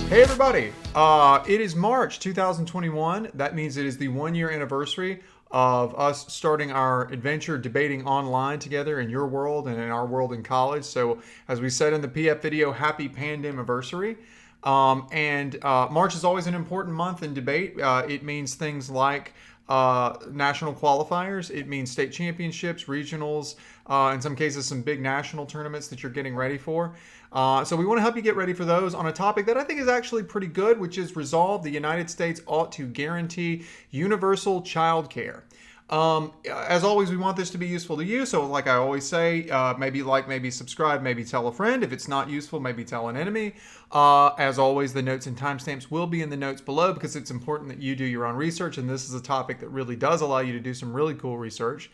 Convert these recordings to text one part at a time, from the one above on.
Hey everybody! It is March 2021. That means it is the 1 year anniversary of us starting our adventure debating online together in your world and in our world in college. So, as we said in the PF video, happy Pandemiversary. March is always an important month in debate. It means things like national qualifiers. It means state championships, regionals, in some cases, some big national tournaments that you're getting ready for. So we want to help you get ready for those on a topic that I think is actually pretty good, which is resolve. The United States ought to guarantee universal child care. As always, we want this to be useful to you. So like I always say, maybe like, maybe subscribe, maybe tell a friend. If it's not useful, maybe tell an enemy. As always, the notes and timestamps will be in the notes below because it's important that you do your own research. And this is a topic that really does allow you to do some really cool research.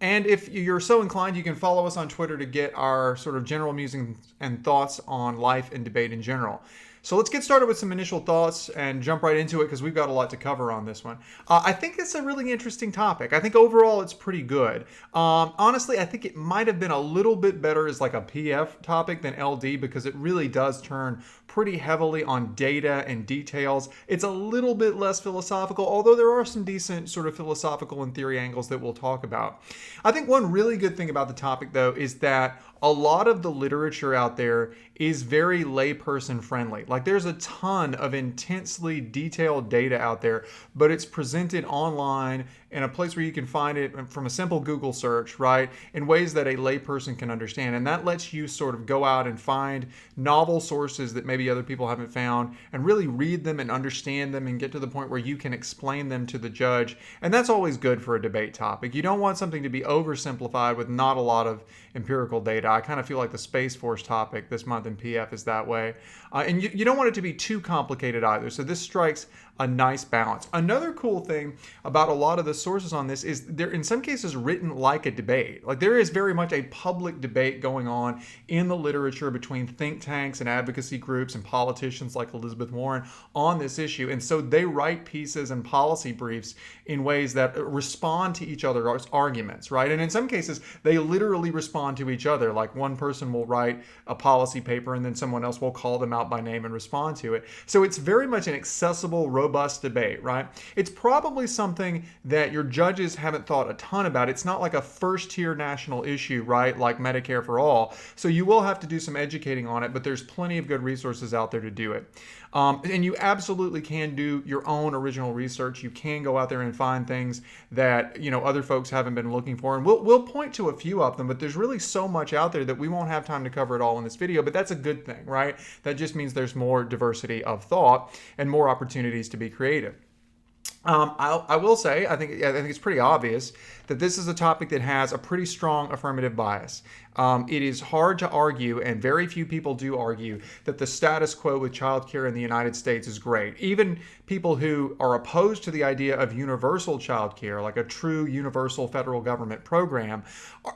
And if you're so inclined, you can follow us on Twitter to get our sort of general musings and thoughts on life and debate in general. So let's get started with some initial thoughts and jump right into it because we've got a lot to cover on this one. I think it's a really interesting topic. I think overall it's pretty good. Honestly, I think it might have been a little bit better as like a PF topic than LD because it really does turn pretty heavily on data and details. It's a little bit less philosophical, although there are some decent sort of philosophical and theory angles that we'll talk about. I think one really good thing about the topic, though, is that a lot of the literature out there is very layperson friendly. Like there's a ton of intensely detailed data out there, but it's presented online in a place where you can find it from a simple Google search, right? In ways that a layperson can understand. And that lets you sort of go out and find novel sources that maybe other people haven't found and really read them and understand them and get to the point where you can explain them to the judge. And that's always good for a debate topic. You don't want something to be oversimplified with not a lot of empirical data. I kind of feel like the Space Force topic this month in PF is that way. And you don't want it to be too complicated either. So this strikes a nice balance. Another cool thing about a lot of the sources on this is they're in some cases written like a debate. Like there is very much a public debate going on in the literature between think tanks and advocacy groups and politicians like Elizabeth Warren on this issue. And so they write pieces and policy briefs in ways that respond to each other's arguments, right? And in some cases, they literally respond to each other. Like one person will write a policy paper and then someone else will call them out by name and respond to it. So it's very much an accessible, robust debate, right? It's probably something that your judges haven't thought a ton about. It's not like a first-tier national issue, right? Like Medicare for all. So you will have to do some educating on it, but there's plenty of good resources out there to do it. And you absolutely can do your own original research. You can go out there and find things that, you know, other folks haven't been looking for. And we'll point to a few of them, but there's really so much out there that we won't have time to cover it all in this video, but that's a good thing, right? That just means there's more diversity of thought and more opportunities to be creative. I will say, I think it's pretty obvious that this is a topic that has a pretty strong affirmative bias. It is hard to argue, and very few people do argue, that the status quo with childcare in the United States is great. Even people who are opposed to the idea of universal childcare, like a true universal federal government program,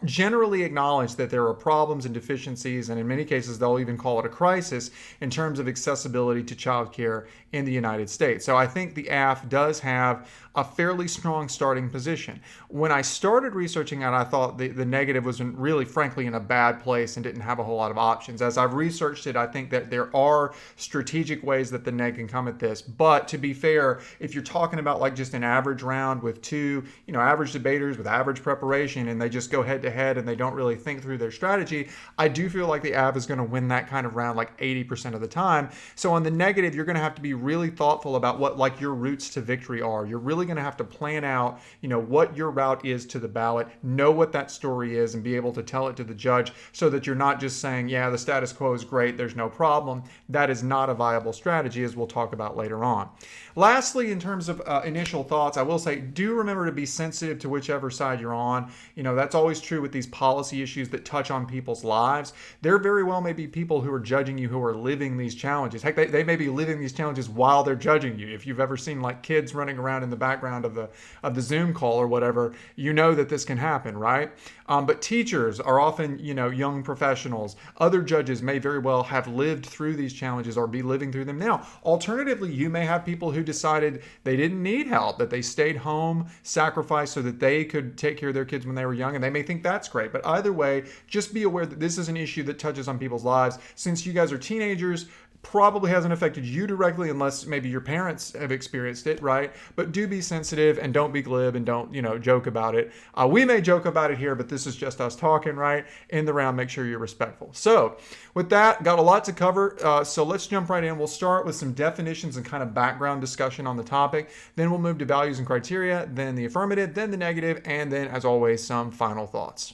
generally acknowledge that there are problems and deficiencies, and in many cases they'll even call it a crisis in terms of accessibility to childcare in the United States. So I think the AF does have a fairly strong starting position. When I started researching it, I thought the negative was really, frankly, in a bad place and didn't have a whole lot of options. As I've researched it, I think that there are strategic ways that the neg can come at this. But to be fair, if you're talking about like just an average round with two, average debaters with average preparation and they just go head to head and they don't really think through their strategy, I do feel like the AV is going to win that kind of round like 80% of the time. So on the negative, you're going to have to be really thoughtful about what like your routes to victory are. You're really going to have to plan out, what your route is to the ballot, know what that story is, and be able to tell it to the judge so that you're not just saying, yeah, the status quo is great, there's no problem. That is not a viable strategy, as we'll talk about later on. Lastly, in terms of initial thoughts, I will say, do remember to be sensitive to whichever side you're on. That's always true with these policy issues that touch on people's lives. There very well may be people who are judging you who are living these challenges. Heck, they may be living these challenges while they're judging you. If you've ever seen like kids running around in the background of the Zoom call or whatever, you know that this can happen, right? But teachers are often, young professionals. Other judges may very well have lived through these challenges or be living through them now. Alternatively, you may have people who decided they didn't need help, that they stayed home, sacrificed so that they could take care of their kids when they were young, and they may think that's great. But either way, just be aware that this is an issue that touches on people's lives. Since you guys are teenagers, Probably hasn't affected you directly unless maybe your parents have experienced it, right? But do be sensitive and don't be glib and don't, joke about it. We may joke about it here, but this is just us talking, right? In the round, make sure you're respectful. So with that, got a lot to cover. So let's jump right in. We'll start with some definitions and kind of background discussion on the topic. Then we'll move to values and criteria, then the affirmative, then the negative, and then, as always, some final thoughts.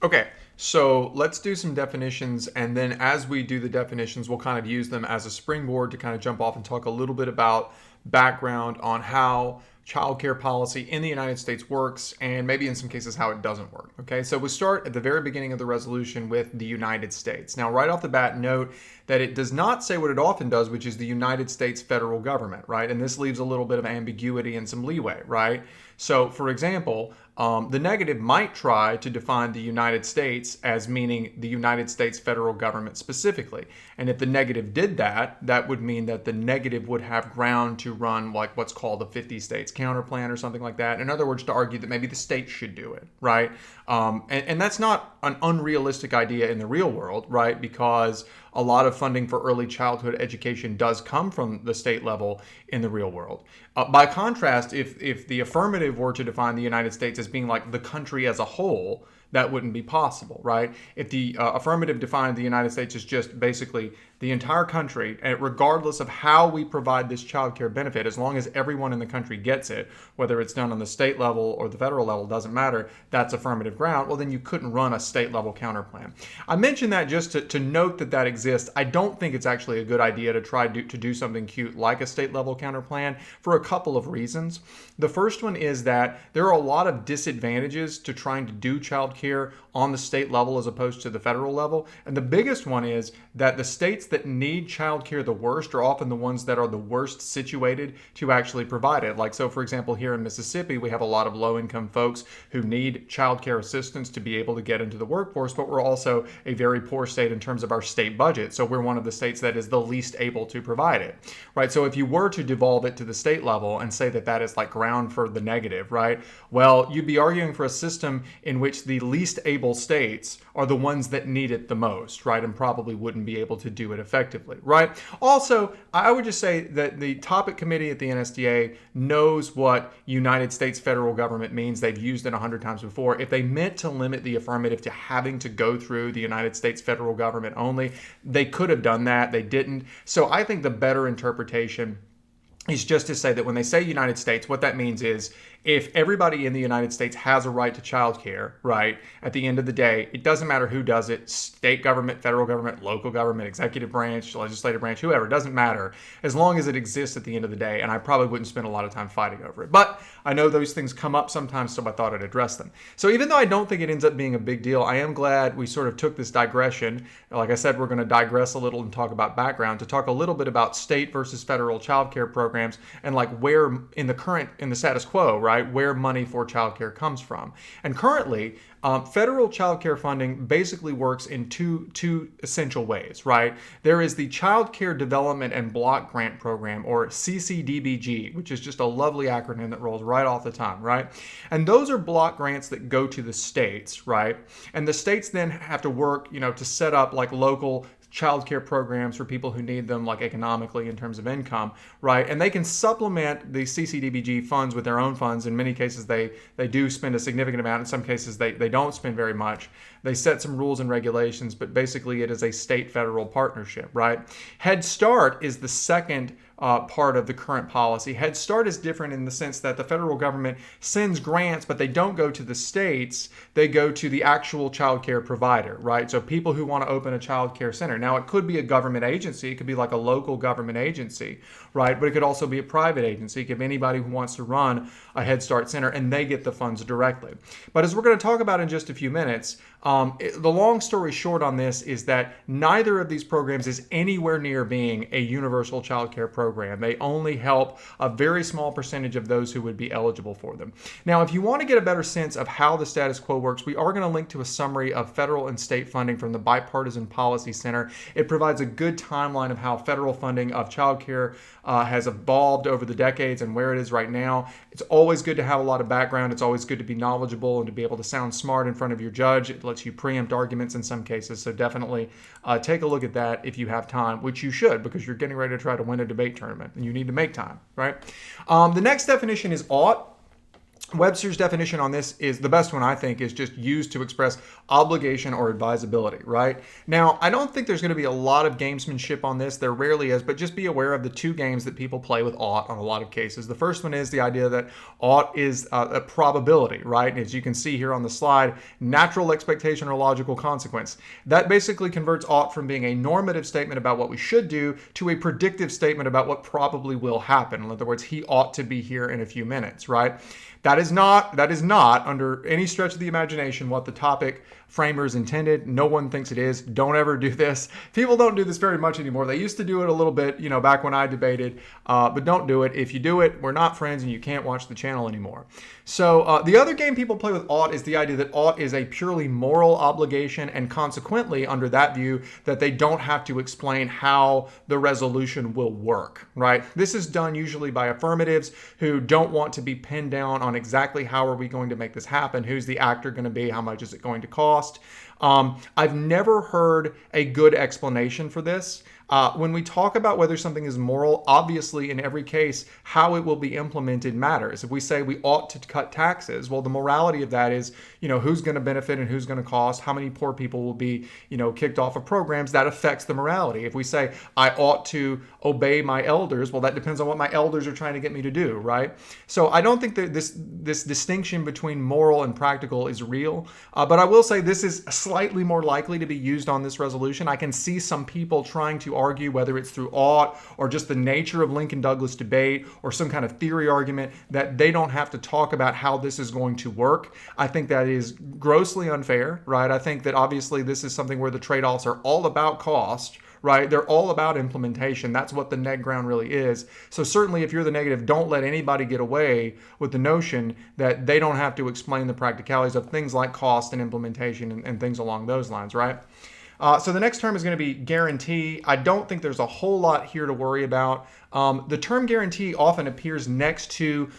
Okay, so let's do some definitions, and then as we do the definitions, we'll kind of use them as a springboard to kind of jump off and talk a little bit about background on how childcare policy in the United States works, and maybe in some cases how it doesn't work. Okay, so we start at the very beginning of the resolution with the United States. Now, right off the bat, note that it does not say what it often does, which is the United States federal government, right? And this leaves a little bit of ambiguity and some leeway, right? So, for example, the negative might try to define the United States as meaning the United States federal government specifically. And if the negative did that, that would mean that the negative would have ground to run like what's called a 50 states counterplan or something like that. In other words, to argue that maybe the states should do it, right? And that's not an unrealistic idea in the real world, right? Because a lot of funding for early childhood education does come from the state level in the real world. By contrast, if the affirmative were to define the United States as being like the country as a whole, that wouldn't be possible, right? If the affirmative defined the United States as just basically the entire country, and regardless of how we provide this child care benefit, as long as everyone in the country gets it, whether it's done on the state level or the federal level, doesn't matter, that's affirmative ground, well, then you couldn't run a state level counterplan. I mentioned that just to note that that exists. I don't think it's actually a good idea to try to do something cute like a state level counterplan for a couple of reasons. The first one is that there are a lot of disadvantages to trying to do child care on the state level as opposed to the federal level. And the biggest one is that the states that need child care the worst are often the ones that are the worst situated to actually provide it. Like, so for example, here in Mississippi, we have a lot of low-income folks who need child care assistance to be able to get into the workforce, but we're also a very poor state in terms of our state budget. So we're one of the states that is the least able to provide it, right? So if you were to devolve it to the state level and say that that is like ground for the negative, right? Well, you'd be arguing for a system in which the least able states are the ones that need it the most, right? And probably wouldn't be able to do it effectively, right? Also, I would just say that the topic committee at the NSDA knows what United States federal government means. They've used it 100 times before. If they meant to limit the affirmative to having to go through the United States federal government only, they could have done that. They didn't. So I think the better interpretation is just to say that when they say United States, what that means is if everybody in the United States has a right to child care, right, at the end of the day, it doesn't matter who does it, state government, federal government, local government, executive branch, legislative branch, whoever, it doesn't matter, as long as it exists at the end of the day, and I probably wouldn't spend a lot of time fighting over it. But I know those things come up sometimes, so I thought I'd address them. So even though I don't think it ends up being a big deal, I am glad we sort of took this digression. Like I said, we're going to digress a little and talk about background, to talk a little bit about state versus federal child care programs and like where in the status quo, right, where money for childcare comes from. And currently, federal childcare funding basically works in two essential ways, right? There is the Child Care Development and Block Grant Program, or CCDBG, which is just a lovely acronym that rolls right off the tongue, right? And those are block grants that go to the states, right? And the states then have to work, to set up like local child care programs for people who need them, like economically in terms of income, right? And they can supplement the CCDBG funds with their own funds. In many cases, they do spend a significant amount. In some cases, they don't spend very much. They set some rules and regulations, but basically it is a state-federal partnership, right? Head Start is the second part of the current policy. Head Start is different in the sense that the federal government sends grants, but they don't go to the states. They go to the actual child care provider, right? So people who want to open a child care center. Now, it could be a government agency. It could be like a local government agency, right? But it could also be a private agency. It could be anybody who wants to run a Head Start center, and they get the funds directly. But as we're going to talk about in just a few minutes, the long story short on this is that neither of these programs is anywhere near being a universal child care program. They only help a very small percentage of those who would be eligible for them. Now, if you want to get a better sense of how the status quo works, we are going to link to a summary of federal and state funding from the Bipartisan Policy Center. It provides a good timeline of how federal funding of child care has evolved over the decades and where it is right now. It's always good to have a lot of background. It's always good to be knowledgeable and to be able to sound smart in front of your judge. It lets you preempt arguments in some cases. So definitely take a look at that if you have time, which you should, because you're getting ready to try to win a debate tournament and you need to make time, right? The next definition is ought. Webster's definition on this is the best one, I think, is just used to express obligation or advisability, right? Now, I don't think there's going to be a lot of gamesmanship on this. There rarely is, but just be aware of the two games that people play with ought on a lot of cases. The first one is the idea that ought is a probability, right? And as you can see here on the slide, natural expectation or logical consequence. That basically converts ought from being a normative statement about what we should do to a predictive statement about what probably will happen. In other words, he ought to be here in a few minutes, right? That is not under any stretch of the imagination what the topic framers intended. No one thinks it is. Don't ever do this. People don't do this very much anymore. They used to do it a little bit, back when I debated, but don't do it. If you do it, we're not friends and you can't watch the channel anymore. So the other game people play with ought is the idea that ought is a purely moral obligation, and consequently, under that view, that they don't have to explain how the resolution will work, right? This is done usually by affirmatives who don't want to be pinned down on exactly how are we going to make this happen, who's the actor going to be, how much is it going to cost. I've never heard a good explanation for this. When we talk about whether something is moral, obviously in every case, how it will be implemented matters. If we say we ought to cut taxes, well, the morality of that is, who's going to benefit and who's going to cost, how many poor people will be, kicked off of programs, that affects the morality. If we say I ought to obey my elders, well, that depends on what my elders are trying to get me to do, right? So I don't think that this distinction between moral and practical is real, but I will say this is slightly more likely to be used on this resolution. I can see some people trying to argue, whether it's through ought or just the nature of Lincoln-Douglas debate or some kind of theory argument, that they don't have to talk about how this is going to work. I think that is grossly unfair, right? I think that obviously this is something where the trade-offs are all about cost, right? They're all about implementation. That's what the neg ground really is. So certainly if you're the negative, don't let anybody get away with the notion that they don't have to explain the practicalities of things like cost and implementation and things along those lines, right? So the next term is going to be guarantee. I don't think there's a whole lot here to worry about. The term guarantee often appears next to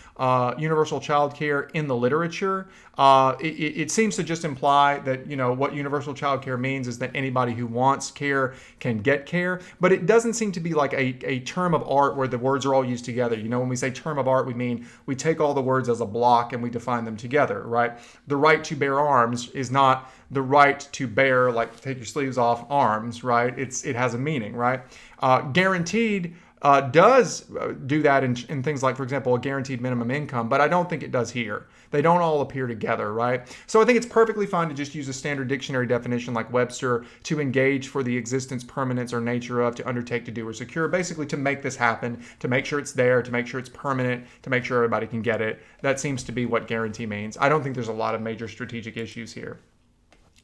universal child care in the literature. It seems to just imply that, what universal child care means is that anybody who wants care can get care, but it doesn't seem to be like a term of art where the words are all used together. When we say term of art, we mean we take all the words as a block and we define them together, right? The right to bear arms is not the right to bear, like take your sleeves off, arms, right? It has a meaning, right? Guaranteed does do that in things like, for example, a guaranteed minimum income, but I don't think it does here. They don't all appear together, right? So I think it's perfectly fine to just use a standard dictionary definition like Webster to engage for the existence, permanence, or nature of, to undertake, to do, or secure, basically to make this happen, to make sure it's there, to make sure it's permanent, to make sure everybody can get it. That seems to be what guarantee means. I don't think there's a lot of major strategic issues here.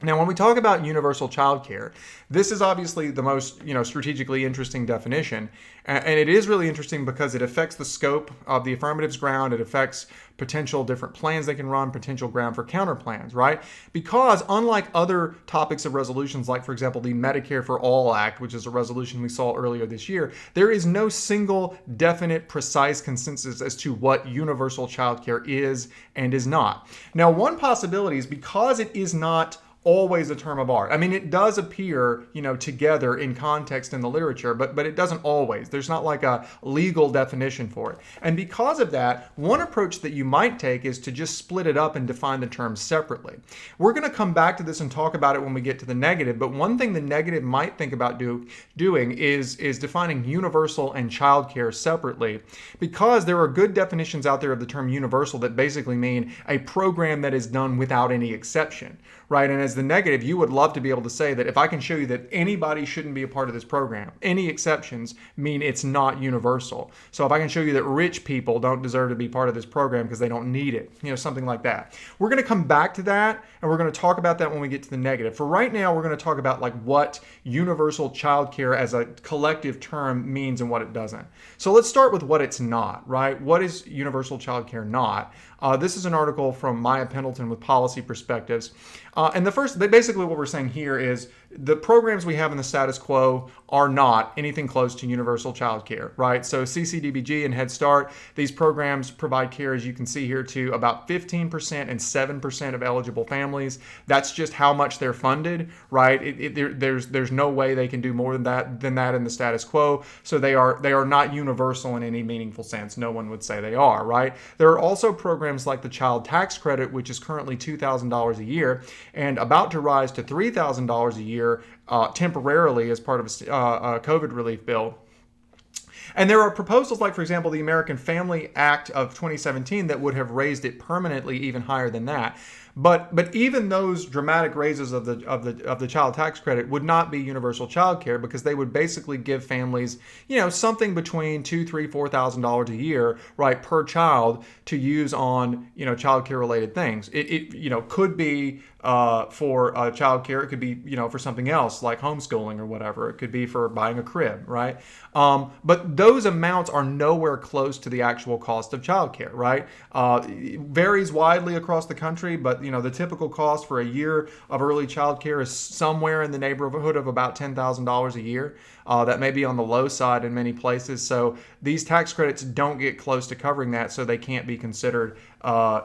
Now, when we talk about universal child care, this is obviously the most, strategically interesting definition. And it is really interesting because it affects the scope of the affirmatives ground. It affects potential different plans they can run, potential ground for counter plans, right? Because unlike other topics of resolutions, like, for example, the Medicare for All Act, which is a resolution we saw earlier this year, there is no single, definite, precise consensus as to what universal child care is and is not. Now, one possibility is because it is not always a term of art. I mean, it does appear, together in context in the literature, but it doesn't always. There's not like a legal definition for it. And because of that, one approach that you might take is to just split it up and define the terms separately. We're going to come back to this and talk about it when we get to the negative, but one thing the negative might think about doing is defining universal and childcare separately, because there are good definitions out there of the term universal that basically mean a program that is done without any exception, right? And as the negative, you would love to be able to say that if I can show you that anybody shouldn't be a part of this program, any exceptions mean it's not universal. So if I can show you that rich people don't deserve to be part of this program because they don't need it, something like that. We're going to come back to that, and we're going to talk about that when we get to the negative. For right now, we're going to talk about like what universal child care as a collective term means and what it doesn't. So let's start with what it's not, right? What is universal child care not? This is an article from Maya Pendleton with Policy Perspectives. And basically what we're saying here is the programs we have in the status quo are not anything close to universal child care, right? So CCDBG and Head Start, these programs provide care, as you can see here, to about 15% and 7% of eligible families. That's just how much they're funded, right? There's no way they can do more than that in the status quo. So they are not universal in any meaningful sense. No one would say they are, right? There are also programs like the Child Tax Credit, which is currently $2,000 a year and about to rise to $3,000 a year temporarily as part of a COVID relief bill. And there are proposals like, for example, the American Family Act of 2017 that would have raised it permanently even higher than that. But even those dramatic raises of the child tax credit would not be universal child care, because they would basically give families, something between $2,000, $3,000, $4,000 a year, right, per child to use on, child care related things. It could be for child care. It could be, for something else like homeschooling or whatever. It could be for buying a crib, right? But those amounts are nowhere close to the actual cost of child care, right? It varies widely across the country, but the typical cost for a year of early child care is somewhere in the neighborhood of about $10,000 a year. That may be on the low side in many places. So these tax credits don't get close to covering that, so they can't be considered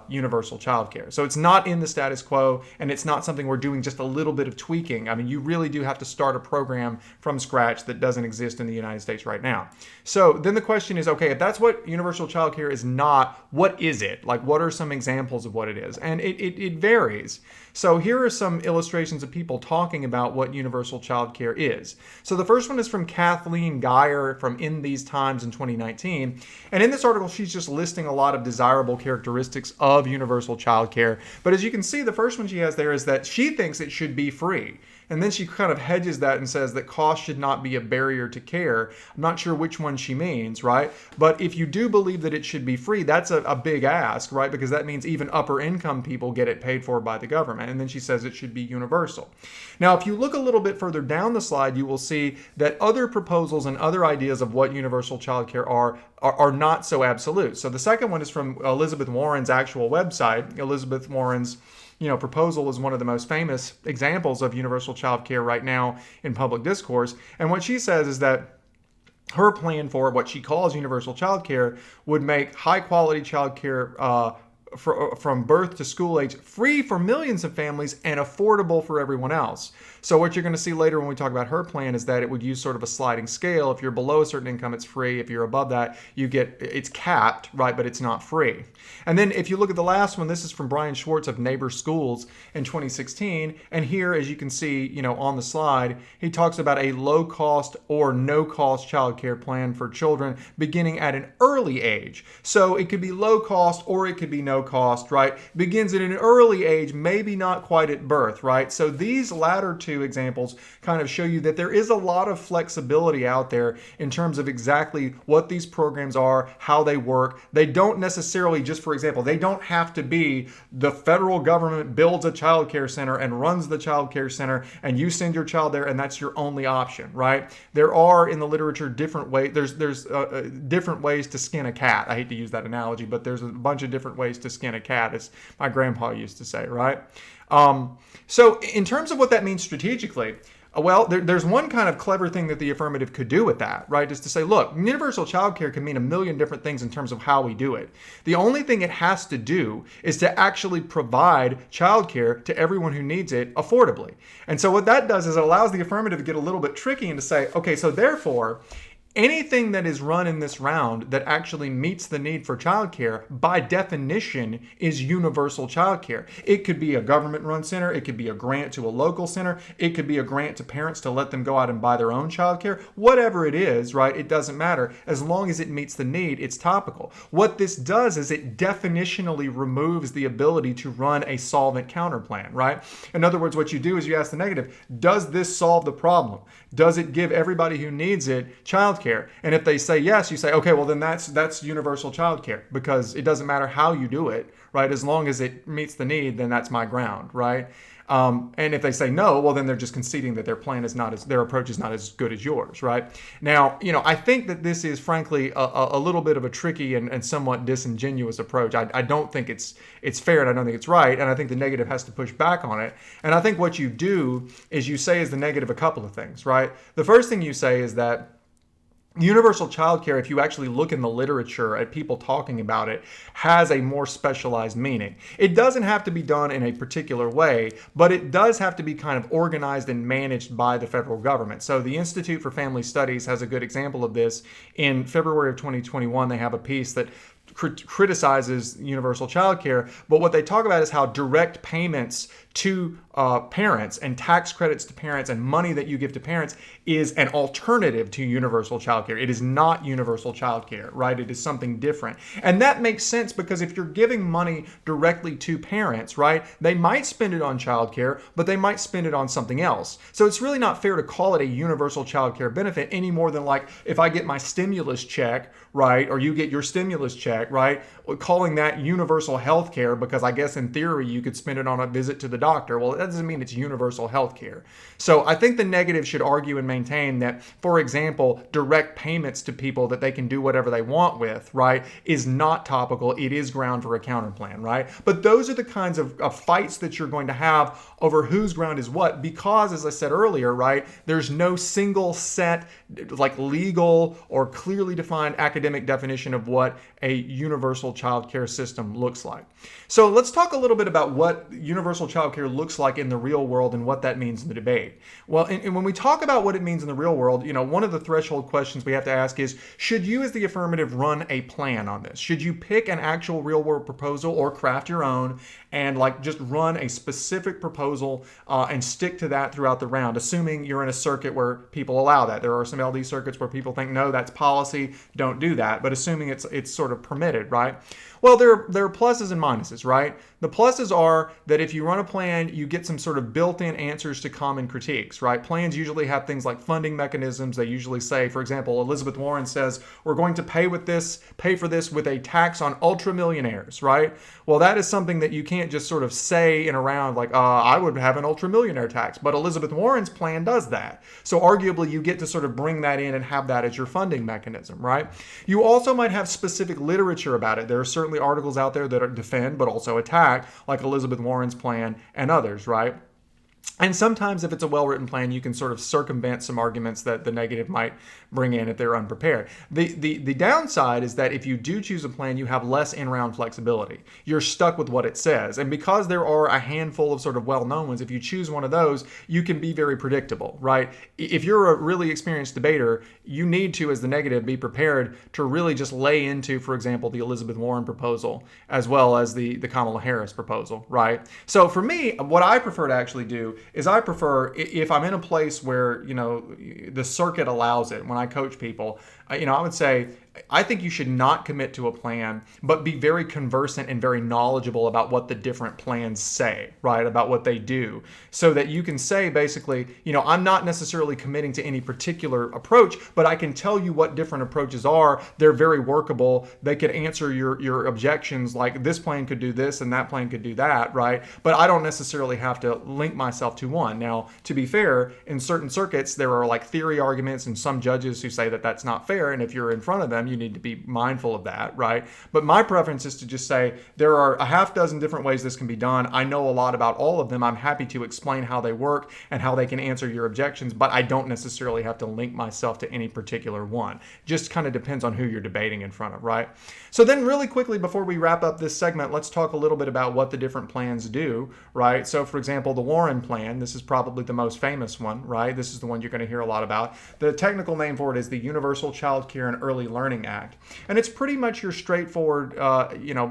universal child care. So it's not in the status quo, and it's not something we're doing just a little bit of tweaking. I mean, you really do have to start a program from scratch that doesn't exist in the United States right now. So then the question is, okay, if that's what universal child care is not, what is it? Like, what are some examples of what it is? And it varies. So here are some illustrations of people talking about what universal child care is. So the first one is from Kathleen Geyer from In These Times in 2019. And in this article, she's just listing a lot of desirable characteristics of universal child care. But as you can see, the first one she has there is that she thinks it should be free. And then she kind of hedges that and says that cost should not be a barrier to care. I'm not sure which one she means, right? But if you do believe that it should be free, that's a big ask, right? Because that means even upper income people get it paid for by the government. And then she says it should be universal. Now, if you look a little bit further down the slide, you will see that other proposals and other ideas of what universal child care are not so absolute. So the second one is from Elizabeth Warren's actual website. Elizabeth Warren's proposal is one of the most famous examples of universal child care right now in public discourse. And what she says is that her plan for what she calls universal child care would make high quality child care from birth to school age free for millions of families and affordable for everyone else. So what you're going to see later when we talk about her plan is that it would use sort of a sliding scale. If you're below a certain income, it's free. If you're above that, it's capped, right? But it's not free. And then if you look at the last one, this is from Brian Schwartz of Neighbor Schools in 2016. And here, as you can see, on the slide, he talks about a low cost or no cost child care plan for children beginning at an early age. So it could be low cost or it could be no cost, right? Begins at an early age, maybe not quite at birth, right? So these latter two examples kind of show you that there is a lot of flexibility out there in terms of exactly what these programs are, how they work. They don't necessarily, just for example, they don't have to be the federal government builds a child care center and runs the child care center and you send your child there and that's your only option, right? There are in the literature different ways. There's different ways to skin a cat. I hate to use that analogy, but there's a bunch of different ways to skin a cat, as my grandpa used to say, right? So in terms of what that means strategically, well, there's one kind of clever thing that the affirmative could do with that, right? Is to say, look, universal child care can mean a million different things in terms of how we do it. The only thing it has to do is to actually provide child care to everyone who needs it affordably. And so what that does is it allows the affirmative to get a little bit tricky and to say, okay, so therefore, anything that is run in this round that actually meets the need for childcare, by definition, is universal childcare. It could be a government-run center. It could be a grant to a local center. It could be a grant to parents to let them go out and buy their own childcare. Whatever it is, right, it doesn't matter. As long as it meets the need, it's topical. What this does is it definitionally removes the ability to run a solvent counterplan, right? In other words, what you do is you ask the negative, does this solve the problem? Does it give everybody who needs it childcare? And if they say yes, you say, okay, well then that's universal child care, because it doesn't matter how you do it, right? As long as it meets the need, then that's my ground, right? And if they say no, well, then they're just conceding that their approach is not as good as yours, right? Now, I think that this is frankly a little bit of a tricky and somewhat disingenuous approach. I don't think it's fair, and I don't think it's right, and I think the negative has to push back on it. And I think what you do is you say as the negative a couple of things, right? The first thing you say is that universal childcare, if you actually look in the literature at people talking about it, has a more specialized meaning. It doesn't have to be done in a particular way, but it does have to be kind of organized and managed by the federal government. So the Institute for Family Studies has a good example of this. In February of 2021, they have a piece that criticizes universal childcare, but what they talk about is how direct payments to parents and tax credits to parents and money that you give to parents is an alternative to universal childcare. It is not universal childcare, right? It is something different. And that makes sense because if you're giving money directly to parents, right, they might spend it on childcare, but they might spend it on something else. So it's really not fair to call it a universal childcare benefit any more than like if I get my stimulus check, right, or you get your stimulus check, right, calling that universal health care because I guess in theory you could spend it on a visit to the doctor. Well, that doesn't mean it's universal health care. So I think the negative should argue and maintain that, for example, direct payments to people that they can do whatever they want with, right, is not topical. It is ground for a counterplan, right? But those are the kinds of fights that you're going to have over whose ground is what, because as I said earlier, right, there's no single set like legal or clearly defined academic definition of what a universal child care system looks like. So let's talk a little bit about what universal child care looks like in the real world and what that means in the debate. Well, and when we talk about what it means in the real world, one of the threshold questions we have to ask is, should you as the affirmative run a plan on this? Should you pick an actual real world proposal or craft your own and like just run a specific proposal and stick to that throughout the round, assuming you're in a circuit where people allow that? There are some LD circuits where people think, no, that's policy, don't do that, but assuming it's sort of permitted, right? Well, there are pluses and minuses, right? The pluses are that if you run a plan, you get some sort of built-in answers to common critiques, right? Plans usually have things like funding mechanisms. They usually say, for example, Elizabeth Warren says, we're going to pay for this with a tax on ultra millionaires, right? Well, that is something that you can't just sort of say in a round like, I would have an ultra millionaire tax, but Elizabeth Warren's plan does that. So arguably you get to sort of bring that in and have that as your funding mechanism, right? You also might have specific literature about it. There are certainly articles out there that defend but also attack, like Elizabeth Warren's plan and others, right? And sometimes if it's a well-written plan, you can sort of circumvent some arguments that the negative might bring in if they're unprepared. The downside is that if you do choose a plan, you have less in-round flexibility. You're stuck with what it says. And because there are a handful of sort of well-known ones, if you choose one of those, you can be very predictable, right? If you're a really experienced debater, you need to, as the negative, be prepared to really just lay into, for example, the Elizabeth Warren proposal, as well as the Kamala Harris proposal, right? So for me, what I prefer to actually do is I prefer, if I'm in a place where, the circuit allows it, when I coach people, I would say, I think you should not commit to a plan, but be very conversant and very knowledgeable about what the different plans say, right? About what they do, so that you can say basically, I'm not necessarily committing to any particular approach, but I can tell you what different approaches are. They're very workable. They could answer your objections, like this plan could do this and that plan could do that, right? But I don't necessarily have to link myself to one. Now, to be fair, in certain circuits, there are like theory arguments and some judges who say that that's not fair. And if you're in front of them, you need to be mindful of that, right? But my preference is to just say there are a half dozen different ways this can be done. I know a lot about all of them. I'm happy to explain how they work and how they can answer your objections, but I don't necessarily have to link myself to any particular one. Just kind of depends on who you're debating in front of, right? So then really quickly, before we wrap up this segment, let's talk a little bit about what the different plans do, right? So for example, the Warren plan, this is probably the most famous one, right? This is the one you're going to hear a lot about. The technical name for it is the Universal Child Care and Early Learning Act. And it's pretty much your straightforward,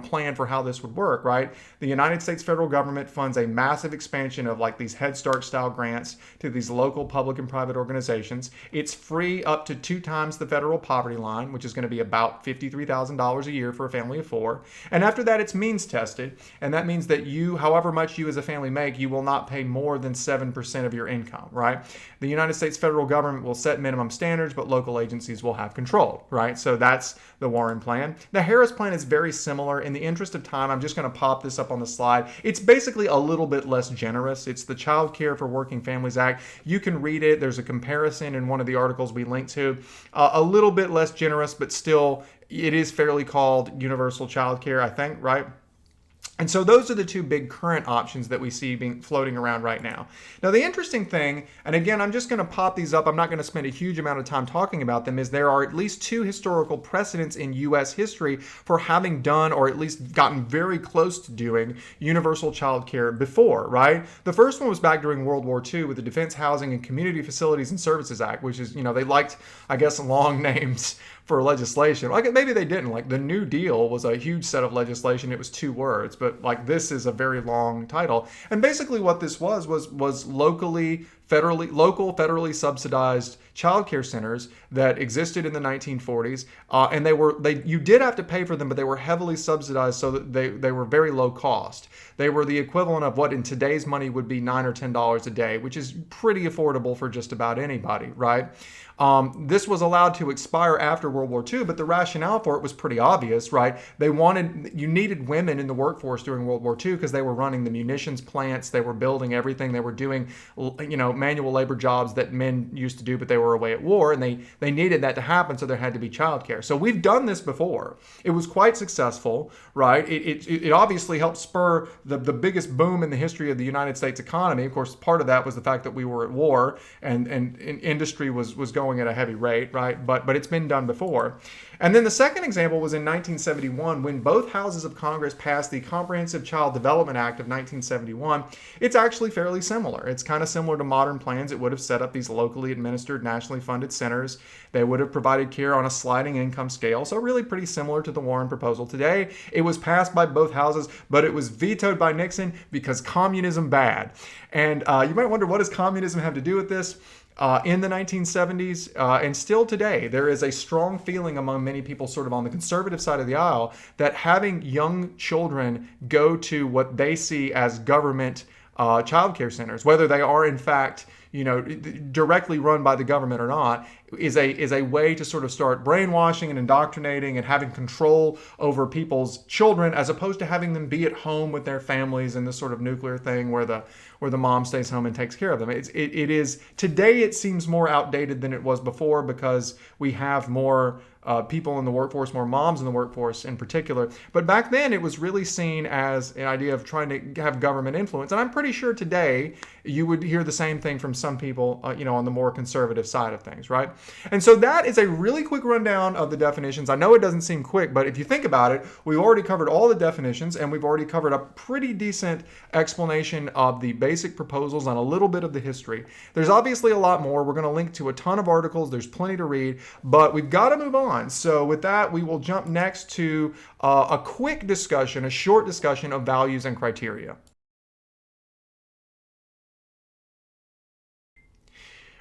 plan for how this would work, right? The United States federal government funds a massive expansion of like these Head Start style grants to these local public and private organizations. It's free up to 2 times the federal poverty line, which is going to be about $53,000 a year for a family of 4. And after that, it's means tested. And that means that you, however much you as a family make, you will not pay more than 7% of your income, right? The United States federal government will set minimum standards, but local agencies will have control, right? So so that's the Warren plan. The Harris plan is very similar. In the interest of time, I'm just going to pop this up on the slide. It's basically a little bit less generous. It's the Child Care for Working Families Act. You can read it. There's a comparison in one of the articles we linked to. A little bit less generous, but still, it is fairly called universal child care, I think, right? And so those are the two big current options that we see being floating around right now. Now, the interesting thing, and again, I'm just going to pop these up. I'm not going to spend a huge amount of time talking about them, is there are at least two historical precedents in U.S. history for having done, or at least gotten very close to doing, universal child care before, right? The first one was back during World War II with the Defense Housing and Community Facilities and Services Act, which is, they liked, I guess, long names for legislation. Like, maybe they didn't. Like, the New Deal was a huge set of legislation. It was 2 words, but like this is a very long title. And basically what this was local, federally subsidized child care centers that existed in the 1940s. And you did have to pay for them, but they were heavily subsidized so that they were very low cost. They were the equivalent of what in today's money would be $9 or $10 a day, which is pretty affordable for just about anybody, right? This was allowed to expire after World War II, but the rationale for it was pretty obvious, right? You needed women in the workforce during World War II because they were running the munitions plants, they were building everything, they were doing, manual labor jobs that men used to do, but they were away at war, and they needed that to happen, so there had to be childcare. So we've done this before. It was quite successful, right? It obviously helped spur the biggest boom in the history of the United States economy. Of course, part of that was the fact that we were at war and industry was going at a heavy rate, right? But it's been done before. And then the second example was in 1971 when both houses of Congress passed the Comprehensive Child Development Act of 1971. It's actually fairly similar. It's kind of similar to modern plans. It would have set up these locally administered, nationally funded centers. They would have provided care on a sliding income scale. So really pretty similar to the Warren proposal today. It was passed by both houses, but it was vetoed by Nixon because communism bad. And you might wonder, what does communism have to do with this? In the 1970s and still today, there is a strong feeling among many people sort of on the conservative side of the aisle that having young children go to what they see as government child care centers, whether they are in fact directly run by the government or not, is a way to sort of start brainwashing and indoctrinating and having control over people's children, as opposed to having them be at home with their families in this sort of nuclear thing where the mom stays home and takes care of them. It is today, it seems more outdated than it was before because we have more people in the workforce, more moms in the workforce in particular. But back then, it was really seen as an idea of trying to have government influence. And I'm pretty sure today you would hear the same thing from some people, on the more conservative side of things, right? And so that is a really quick rundown of the definitions. I know it doesn't seem quick, but if you think about it, we've already covered all the definitions, and we've already covered a pretty decent explanation of the basic proposals and a little bit of the history. There's obviously a lot more. We're going to link to a ton of articles. There's plenty to read, but we've got to move on. So with that, we will jump next to a short discussion of values and criteria.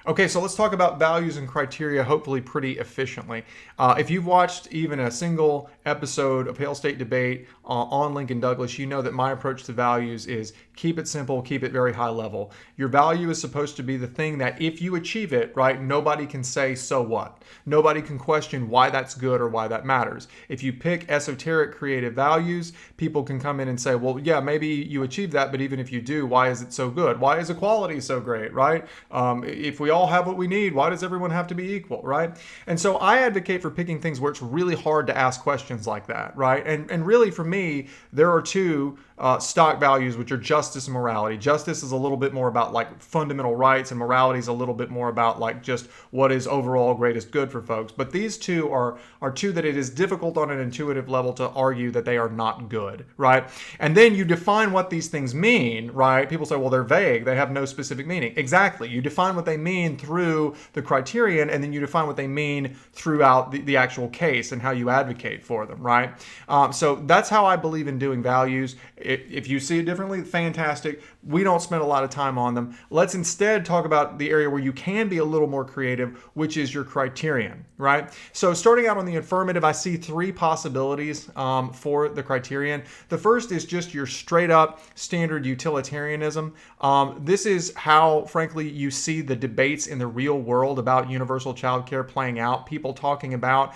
Okay, so let's talk about values and criteria, hopefully pretty efficiently. If you've watched even a single episode of Hail State Debate on Lincoln Douglas, you know that my approach to values is keep it simple, keep it very high level. Your value is supposed to be the thing that if you achieve it, right, nobody can say, so what? Nobody can question why that's good or why that matters. If you pick esoteric creative values, people can come in and say, well, yeah, maybe you achieved that, but even if you do, why is it so good? Why is equality so great, right? If we all have what we need, why does everyone have to be equal, right? And so I advocate for picking things where it's really hard to ask questions like that, right? And really for me, there are two stock values, which are justice and morality. Justice is a little bit more about like fundamental rights, and morality is a little bit more about like just what is overall greatest good for folks. But these two are two that it is difficult on an intuitive level to argue that they are not good, right? And then you define what these things mean, right? People say, well, they're vague. They have no specific meaning. Exactly. You define what they mean through the criterion, and then you define what they mean throughout the actual case and how you advocate for them, right? So that's how I believe in doing values. If you see it differently, fantastic. We don't spend a lot of time on them. Let's instead talk about the area where you can be a little more creative, which is your criterion, right? So starting out on the affirmative, I see 3 possibilities for the criterion. The first is just your straight up standard utilitarianism. This is how, frankly, you see the debate debates in the real world about universal child care playing out, people talking about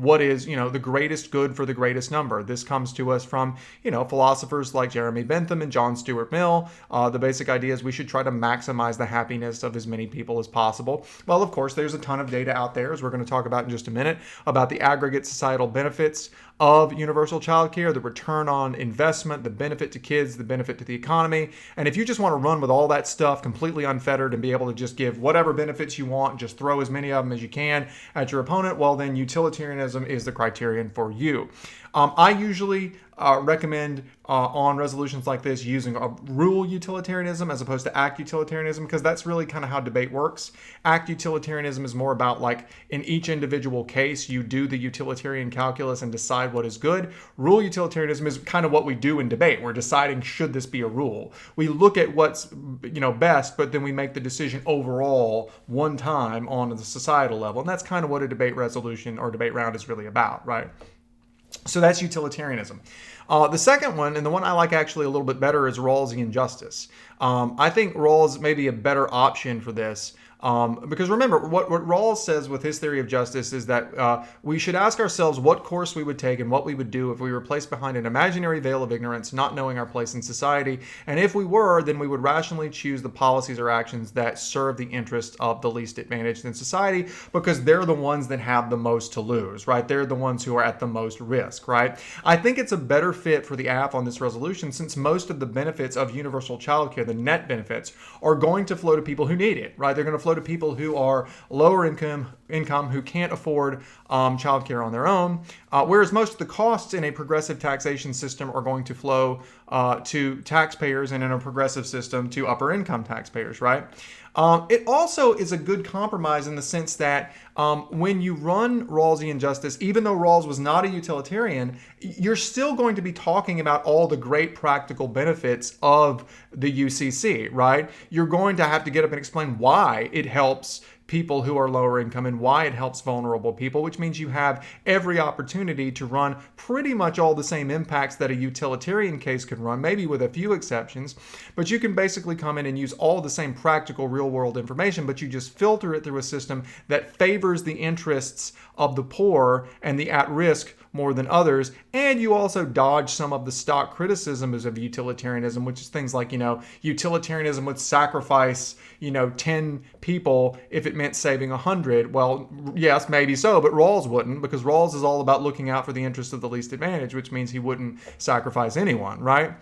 what is, the greatest good for the greatest number. This comes to us from, philosophers like Jeremy Bentham and John Stuart Mill. The basic idea is we should try to maximize the happiness of as many people as possible. Well, of course, there's a ton of data out there, as we're going to talk about in just a minute, about the aggregate societal benefits of universal child care, the return on investment, the benefit to kids, the benefit to the economy. And if you just want to run with all that stuff completely unfettered and be able to just give whatever benefits you want, just throw as many of them as you can at your opponent, well, then utilitarianism is the criterion for you. I usually recommend on resolutions like this using a rule utilitarianism as opposed to act utilitarianism, because that's really kind of how debate works. Act utilitarianism is more about, like, in each individual case, you do the utilitarian calculus and decide what is good. Rule utilitarianism is kind of what we do in debate. We're deciding, should this be a rule? We look at what's best, but then we make the decision overall one time on the societal level. And that's kind of what a debate resolution or debate round is really about, right? So that's utilitarianism. The second one, and the one I like actually a little bit better, is Rawlsian justice. I think Rawls may be a better option for this. Because remember, what Rawls says with his theory of justice is that we should ask ourselves what course we would take and what we would do if we were placed behind an imaginary veil of ignorance, not knowing our place in society. And if we were, then we would rationally choose the policies or actions that serve the interests of the least advantaged in society, because they're the ones that have the most to lose, right? They're the ones who are at the most risk, right? I think it's a better fit for the AF on this resolution, since most of the benefits of universal child care, the net benefits, are going to flow to people who need it, right? They're going to flow to people who are lower income who can't afford childcare on their own, whereas most of the costs in a progressive taxation system are going to flow to taxpayers, and in a progressive system to upper income taxpayers, right? It also is a good compromise in the sense that when you run Rawlsian justice, even though Rawls was not a utilitarian, you're still going to be talking about all the great practical benefits of the UCC, right? You're going to have to get up and explain why it helps people who are lower income and why it helps vulnerable people, which means you have every opportunity to run pretty much all the same impacts that a utilitarian case could run, maybe with a few exceptions. But you can basically come in and use all the same practical real world information, but you just filter it through a system that favors the interests of the poor and the at-risk more than others. And you also dodge some of the stock criticisms of utilitarianism, which is things like, utilitarianism would sacrifice, 10 people if it meant saving 100. Well, yes, maybe so, but Rawls wouldn't, because Rawls is all about looking out for the interests of the least advantaged, which means he wouldn't sacrifice anyone, right?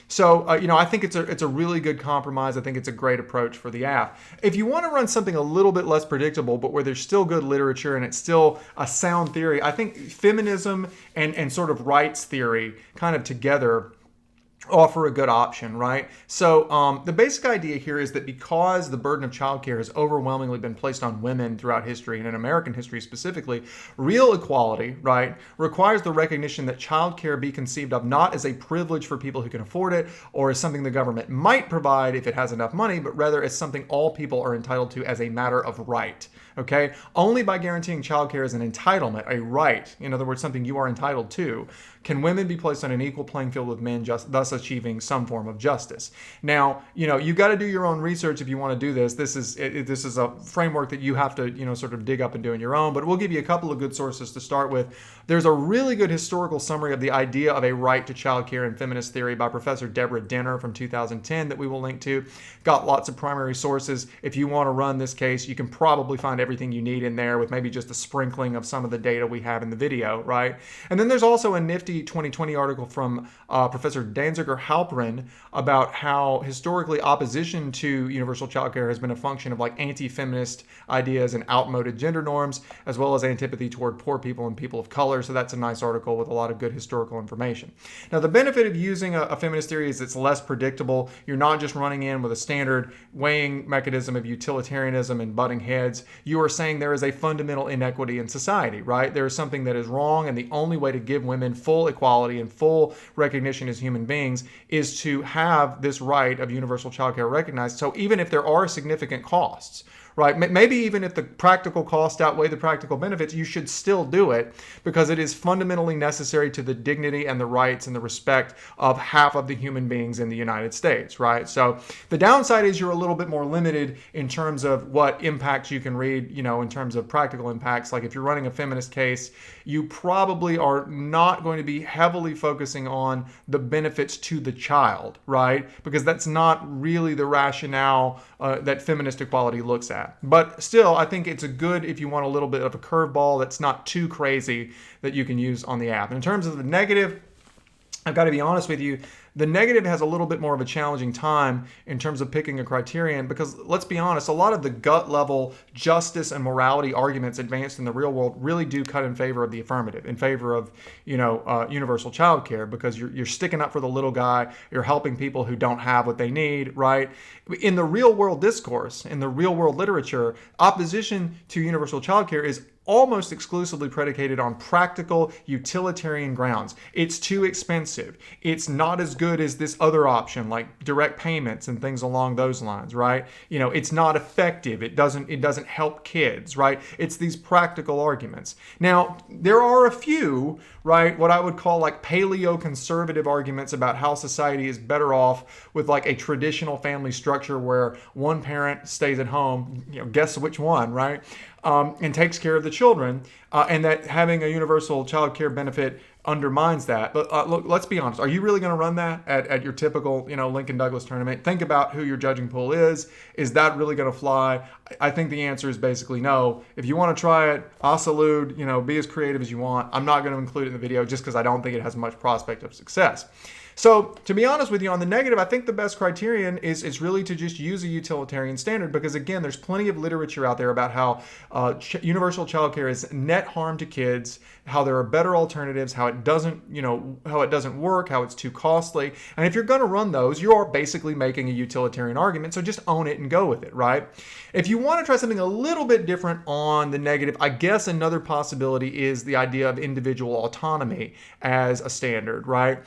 So, I think it's a really good compromise. I think it's a great approach for the AF. If you want to run something a little bit less predictable, but where there's still good literature and it's still a sound theory, I think feminism and sort of rights theory kind of together offer a good option, right? So the basic idea here is that because the burden of childcare has overwhelmingly been placed on women throughout history, and in American history specifically, real equality, right, requires the recognition that childcare be conceived of not as a privilege for people who can afford it, or as something the government might provide if it has enough money, but rather as something all people are entitled to as a matter of right. Okay? Only by guaranteeing childcare as an entitlement, a right, in other words, something you are entitled to, can women be placed on an equal playing field with men, thus achieving some form of justice. Now, you've got to do your own research if you want to do this. This is a framework that you have to, sort of dig up and do on your own, but we'll give you a couple of good sources to start with. There's a really good historical summary of the idea of a right to childcare in feminist theory by Professor Deborah Denner from 2010 that we will link to. Got lots of primary sources. If you want to run this case, you can probably find everything you need in there with maybe just a sprinkling of some of the data we have in the video, right? And then there's also a nifty 2020 article from Professor Danziger Halperin about how historically opposition to universal childcare has been a function of like anti-feminist ideas and outmoded gender norms, as well as antipathy toward poor people and people of color. So that's a nice article with a lot of good historical information. Now, the benefit of using a feminist theory is it's less predictable. You're not just running in with a standard weighing mechanism of utilitarianism and butting heads. You are saying there is a fundamental inequity in society, right? There is something that is wrong, and the only way to give women full equality and full recognition as human beings is to have this right of universal childcare recognized. So even if there are significant costs, right? Maybe even if the practical cost outweigh the practical benefits, you should still do it because it is fundamentally necessary to the dignity and the rights and the respect of half of the human beings in the United States, right? So the downside is you're a little bit more limited in terms of what impacts you can read, in terms of practical impacts. Like if you're running a feminist case, you probably are not going to be heavily focusing on the benefits to the child, right? Because that's not really the rationale that feminist equality looks at. But still, I think it's a good, if you want a little bit of a curveball that's not too crazy, that you can use on the app. And in terms of the negative, I've got to be honest with you, the negative has a little bit more of a challenging time in terms of picking a criterion because, let's be honest, a lot of the gut level justice and morality arguments advanced in the real world really do cut in favor of the affirmative, in favor of, universal child care, because you're sticking up for the little guy, you're helping people who don't have what they need, right? In the real world discourse, in the real world literature, opposition to universal child care is almost exclusively predicated on practical utilitarian grounds. It's too expensive. It's not as good as this other option like direct payments and things along those lines, right? It's not effective. It doesn't help kids, right? It's these practical arguments. Now, there are a few, right, what I would call like paleo-conservative arguments about how society is better off with like a traditional family structure where one parent stays at home, guess which one, right? And takes care of the children, and that having a universal child care benefit undermines that. But look, let's be honest. Are you really going to run that at your typical, Lincoln Douglas tournament? Think about who your judging pool is. Is that really going to fly? I think the answer is basically no. If you want to try it, a salute, be as creative as you want. I'm not going to include it in the video just because I don't think it has much prospect of success. So to be honest with you, on the negative, I think the best criterion is really to just use a utilitarian standard because, again, there's plenty of literature out there about how universal childcare is net harm to kids, how there are better alternatives, how it doesn't work, how it's too costly. And if you're going to run those, you are basically making a utilitarian argument. So just own it and go with it, right? If you want to try something a little bit different on the negative, I guess another possibility is the idea of individual autonomy as a standard, right?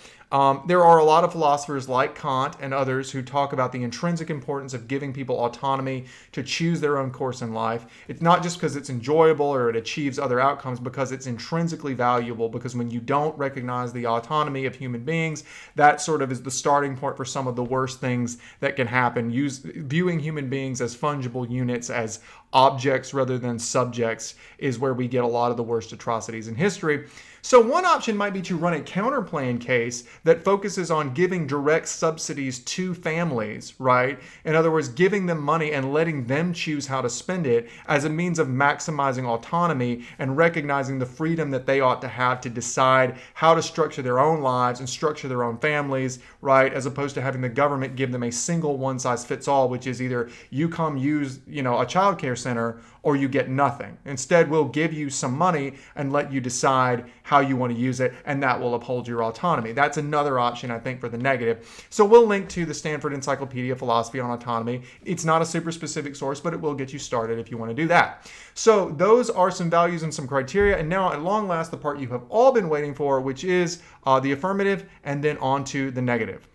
There are a lot of philosophers like Kant and others who talk about the intrinsic importance of giving people autonomy to choose their own course in life. It's not just because it's enjoyable or it achieves other outcomes, because it's intrinsically valuable, because when you don't recognize the autonomy of human beings, that sort of is the starting point for some of the worst things that can happen. Viewing human beings as fungible units, as objects rather than subjects, is where we get a lot of the worst atrocities in history. So one option might be to run a counterplan case that focuses on giving direct subsidies to families, right? In other words, giving them money and letting them choose how to spend it as a means of maximizing autonomy and recognizing the freedom that they ought to have to decide how to structure their own lives and structure their own families, right? As opposed to having the government give them a single one-size-fits-all, which is either you come use, a child care center or you get nothing. Instead, we'll give you some money and let you decide how you want to use it, and that will uphold your autonomy. That's another option, I think, for the negative. So we'll link to the Stanford Encyclopedia of Philosophy on Autonomy. It's not a super specific source, but it will get you started if you want to do that. So those are some values and some criteria. And now, at long last, the part you have all been waiting for, which is the affirmative, and then on to the negative.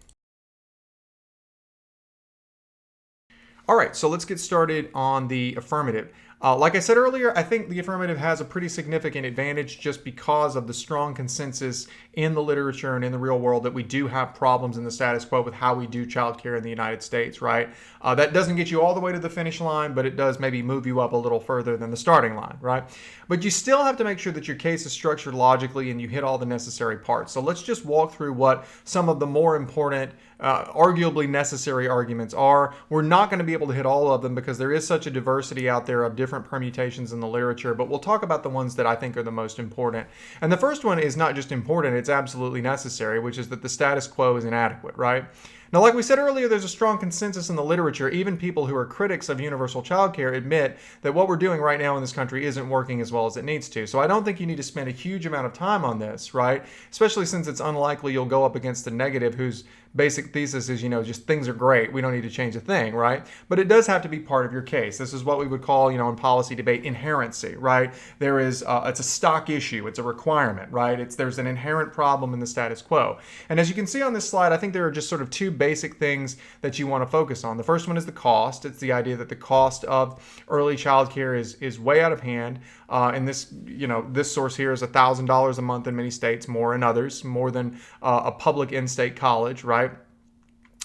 All right, so let's get started on the affirmative. Like I said earlier, I think the affirmative has a pretty significant advantage just because of the strong consensus in the literature and in the real world that we do have problems in the status quo with how we do childcare in the United States, right? That doesn't get you all the way to the finish line, but it does maybe move you up a little further than the starting line, right? But you still have to make sure that your case is structured logically and you hit all the necessary parts. So let's just walk through what some of the more important, arguably necessary arguments are. We're not going to be able to hit all of them because there is such a diversity out there of different permutations in the literature, but we'll talk about the ones that I think are the most important. And the first one is not just important, it's absolutely necessary, which is that the status quo is inadequate, right? Now, like we said earlier, there's a strong consensus in the literature. Even people who are critics of universal childcare admit that what we're doing right now in this country isn't working as well as it needs to. So I don't think you need to spend a huge amount of time on this, right? Especially since it's unlikely you'll go up against a negative whose basic thesis is, just things are great. We don't need to change a thing, right? But it does have to be part of your case. This is what we would call, in policy debate, inherency, right? There is, it's a stock issue. It's a requirement, right? There's an inherent problem in the status quo. And as you can see on this slide, I think there are just sort of two basic things that you want to focus on. The first one is the cost. It's the idea that the cost of early childcare is way out of hand. And this source here is $1,000 a month in many states, more in others, more than a public in-state college, right?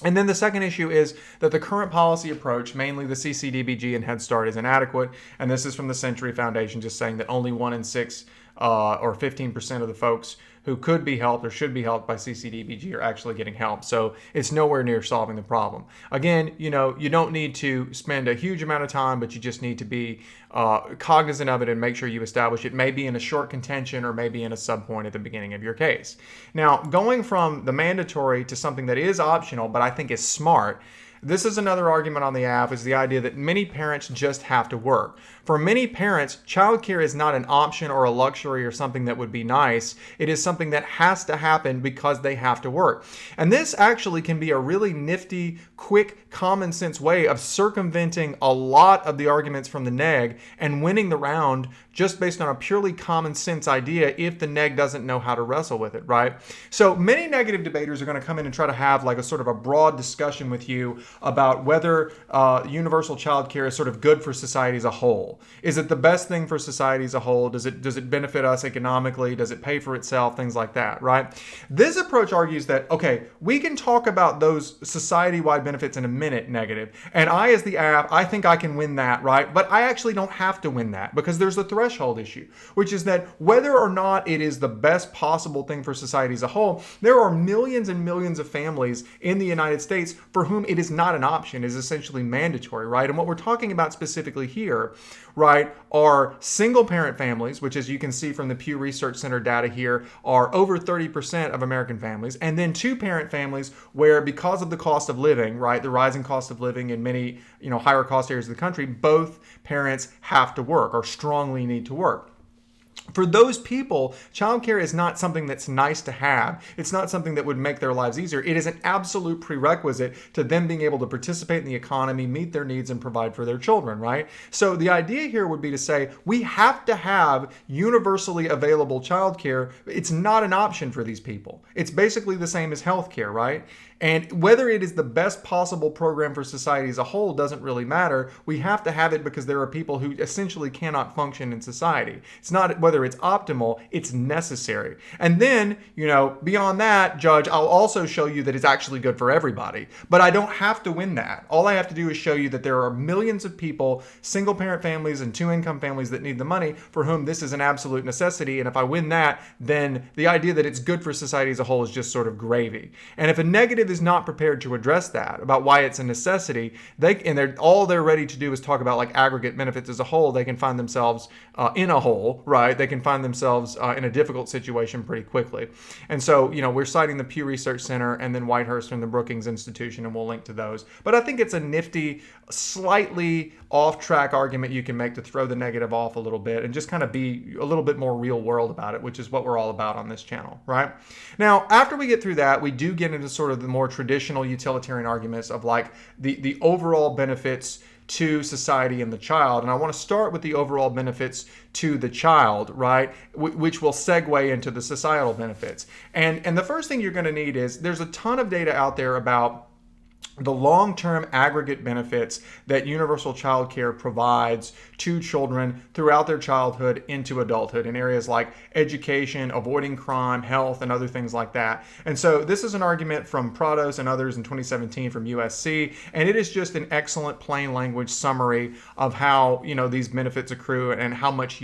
And then the second issue is that the current policy approach, mainly the CCDBG and Head Start, is inadequate. And this is from the Century Foundation, just saying that only 1 in 6 or 15% of the folks who could be helped or should be helped by CCDBG are actually getting help. So it's nowhere near solving the problem. Again, you don't need to spend a huge amount of time, but you just need to be cognizant of it and make sure you establish it, maybe in a short contention or maybe in a subpoint at the beginning of your case. Now, going from the mandatory to something that is optional, but I think is smart, this is another argument on the app, is the idea that many parents just have to work. For many parents, childcare is not an option or a luxury or something that would be nice. It is something that has to happen because they have to work. And this actually can be a really nifty, quick, common sense way of circumventing a lot of the arguments from the neg and winning the round just based on a purely common sense idea if the neg doesn't know how to wrestle with it, right? So many negative debaters are going to come in and try to have like a sort of a broad discussion with you about whether universal child care is sort of good for society as a whole. Is it the best thing for society as a whole? Does it benefit us economically? Does it pay for itself? Things like that, right? This approach argues that, okay, we can talk about those society-wide benefits in a minute, negative. And I, as the app, I think I can win that, right? But I actually don't have to win that because there's a threshold issue, which is that whether or not it is the best possible thing for society as a whole, there are millions and millions of families in the United States for whom it is not an option, is essentially mandatory, right? And what we're talking about specifically here, right, are single parent families, which, as you can see from the Pew Research Center data here, are over 30% of American families, and then two parent families where, because of the cost of living, right, the rising cost of living in many, higher cost areas of the country, both parents have to work or strongly need to work. For those people, childcare is not something that's nice to have. It's not something that would make their lives easier. It is an absolute prerequisite to them being able to participate in the economy, meet their needs, and provide for their children, right? So the idea here would be to say, we have to have universally available childcare. It's not an option for these people. It's basically the same as healthcare, right? And whether it is the best possible program for society as a whole doesn't really matter. We have to have it because there are people who essentially cannot function in society. It's not whether it's optimal, it's necessary. And then, beyond that, Judge, I'll also show you that it's actually good for everybody. But I don't have to win that. All I have to do is show you that there are millions of people, single parent families and two income families that need the money, for whom this is an absolute necessity. And if I win that, then the idea that it's good for society as a whole is just sort of gravy. And if a negative is not prepared to address that about why it's a necessity, all they're ready to do is talk about like aggregate benefits as a whole, they can find themselves in a hole, right? They can find themselves in a difficult situation pretty quickly. And so, we're citing the Pew Research Center and then Whitehurst and the Brookings Institution, and we'll link to those. But I think it's a nifty, slightly off-track argument you can make to throw the negative off a little bit and just kind of be a little bit more real world about it, which is what we're all about on this channel, right? Now, after we get through that, we do get into sort of the more traditional utilitarian arguments of like the overall benefits to society and the child. And I want to start with the overall benefits to the child, right? Which will segue into the societal benefits. And the first thing you're going to need is there's a ton of data out there about the long-term aggregate benefits that universal child care provides to children throughout their childhood into adulthood in areas like education, avoiding crime, health, and other things like that. And so this is an argument from Prados and others in 2017 from USC, and it is just an excellent plain language summary of how these benefits accrue and how much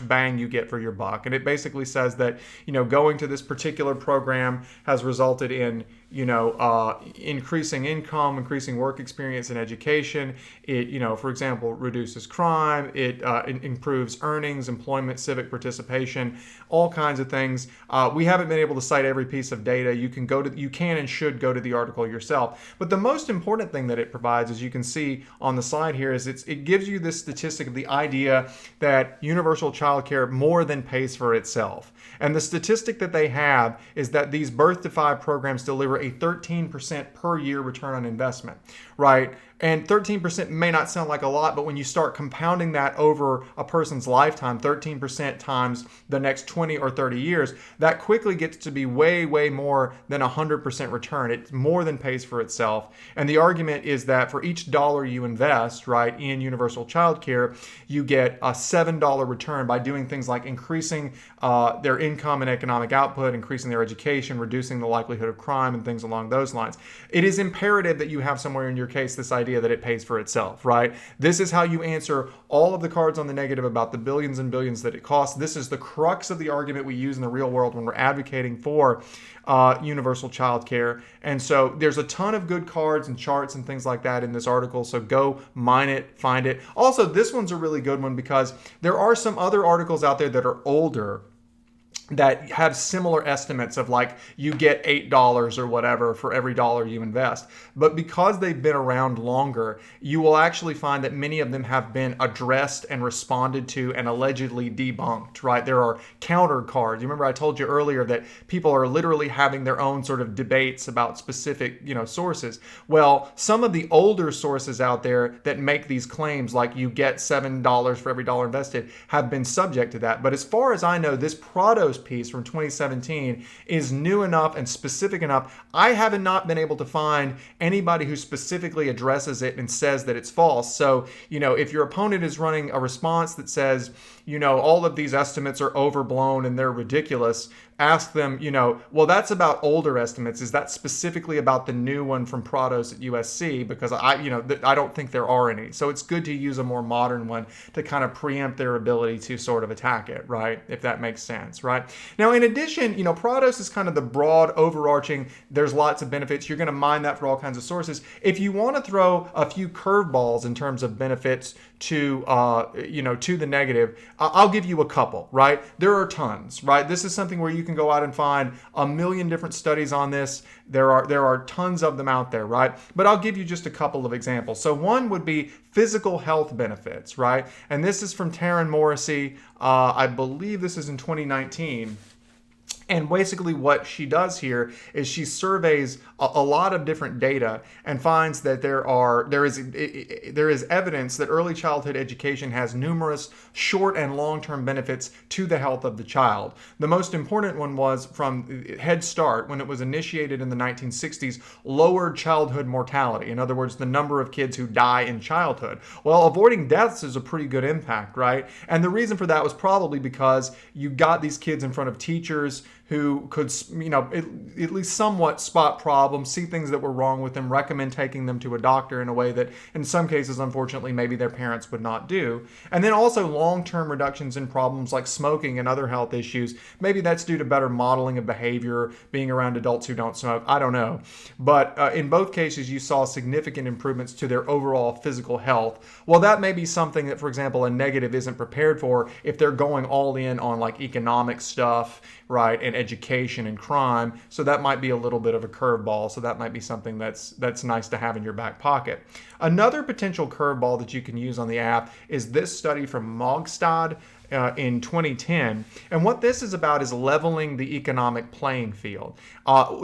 bang you get for your buck. And it basically says that going to this particular program has resulted in increasing income, increasing work experience and education. It, for example, reduces crime. It improves earnings, employment, civic participation, all kinds of things. We haven't been able to cite every piece of data. You can and should go to the article yourself. But the most important thing that it provides, as you can see on the slide here, is it gives you this statistic of the idea that universal child care more than pays for itself. And the statistic that they have is that these birth to 5 programs deliver a 13% per year return on investment, right? And 13% may not sound like a lot, but when you start compounding that over a person's lifetime, 13% times the next 20 or 30 years, that quickly gets to be way, way more than 100% return. It more than pays for itself. And the argument is that for each dollar you invest, right, in universal child care, you get a $7 return by doing things like increasing their income and economic output, increasing their education, reducing the likelihood of crime, and things along those lines. It is imperative that you have somewhere in your case this idea that it pays for itself, right? This is how you answer all of the cards on the negative about the billions and billions that it costs. This is the crux of the argument we use in the real world when we're advocating for universal child care. And so there's a ton of good cards and charts and things like that in this article. So go mine it, find it. Also, this one's a really good one because there are some other articles out there that are older that have similar estimates of like you get $8 or whatever for every dollar you invest. But because they've been around longer, you will actually find that many of them have been addressed and responded to and allegedly debunked, right? There are counter cards. You remember I told you earlier that people are literally having their own sort of debates about specific, sources. Well, some of the older sources out there that make these claims like you get $7 for every dollar invested have been subject to that. But as far as I know, this Prados piece from 2017 is new enough and specific enough. I haven't not been able to find anybody who specifically addresses it and says that it's false. So, if your opponent is running a response that says, all of these estimates are overblown and they're ridiculous, ask them, well, that's about older estimates. Is that specifically about the new one from Prados at USC? Because I don't think there are any. So it's good to use a more modern one to kind of preempt their ability to sort of attack it, right? If that makes sense, right? Now, in addition, Prados is kind of the broad overarching, there's lots of benefits. You're going to mine that for all kinds of sources. If you want to throw a few curveballs in terms of benefits to the negative, I'll give you a couple, right? There are tons, right? This is something where you can go out and find a million different studies on this. There are tons of them out there, right? But I'll give you just a couple of examples. So one would be physical health benefits, right? And this is from Taryn Morrissey. I believe this is in 2019. And basically what she does here is she surveys a lot of different data and finds that there is evidence that early childhood education has numerous short and long-term benefits to the health of the child. The most important one was from Head Start, when it was initiated in the 1960s, lowered childhood mortality. In other words, the number of kids who die in childhood. Well, avoiding deaths is a pretty good impact, right? And the reason for that was probably because you got these kids in front of teachers who could, at least somewhat spot problems, see things that were wrong with them, recommend taking them to a doctor in a way that, in some cases, unfortunately, maybe their parents would not do. And then also long-term reductions in problems like smoking and other health issues. Maybe that's due to better modeling of behavior, being around adults who don't smoke. I don't know. But in both cases, you saw significant improvements to their overall physical health. Well, that may be something that, for example, a negative isn't prepared for if they're going all in on like economic stuff, right, and education and crime. So that might be a little bit of a curveball. So that might be something that's nice to have in your back pocket. Another potential curveball that you can use on the app is this study from Mogstad in 2010. And what this is about is leveling the economic playing field.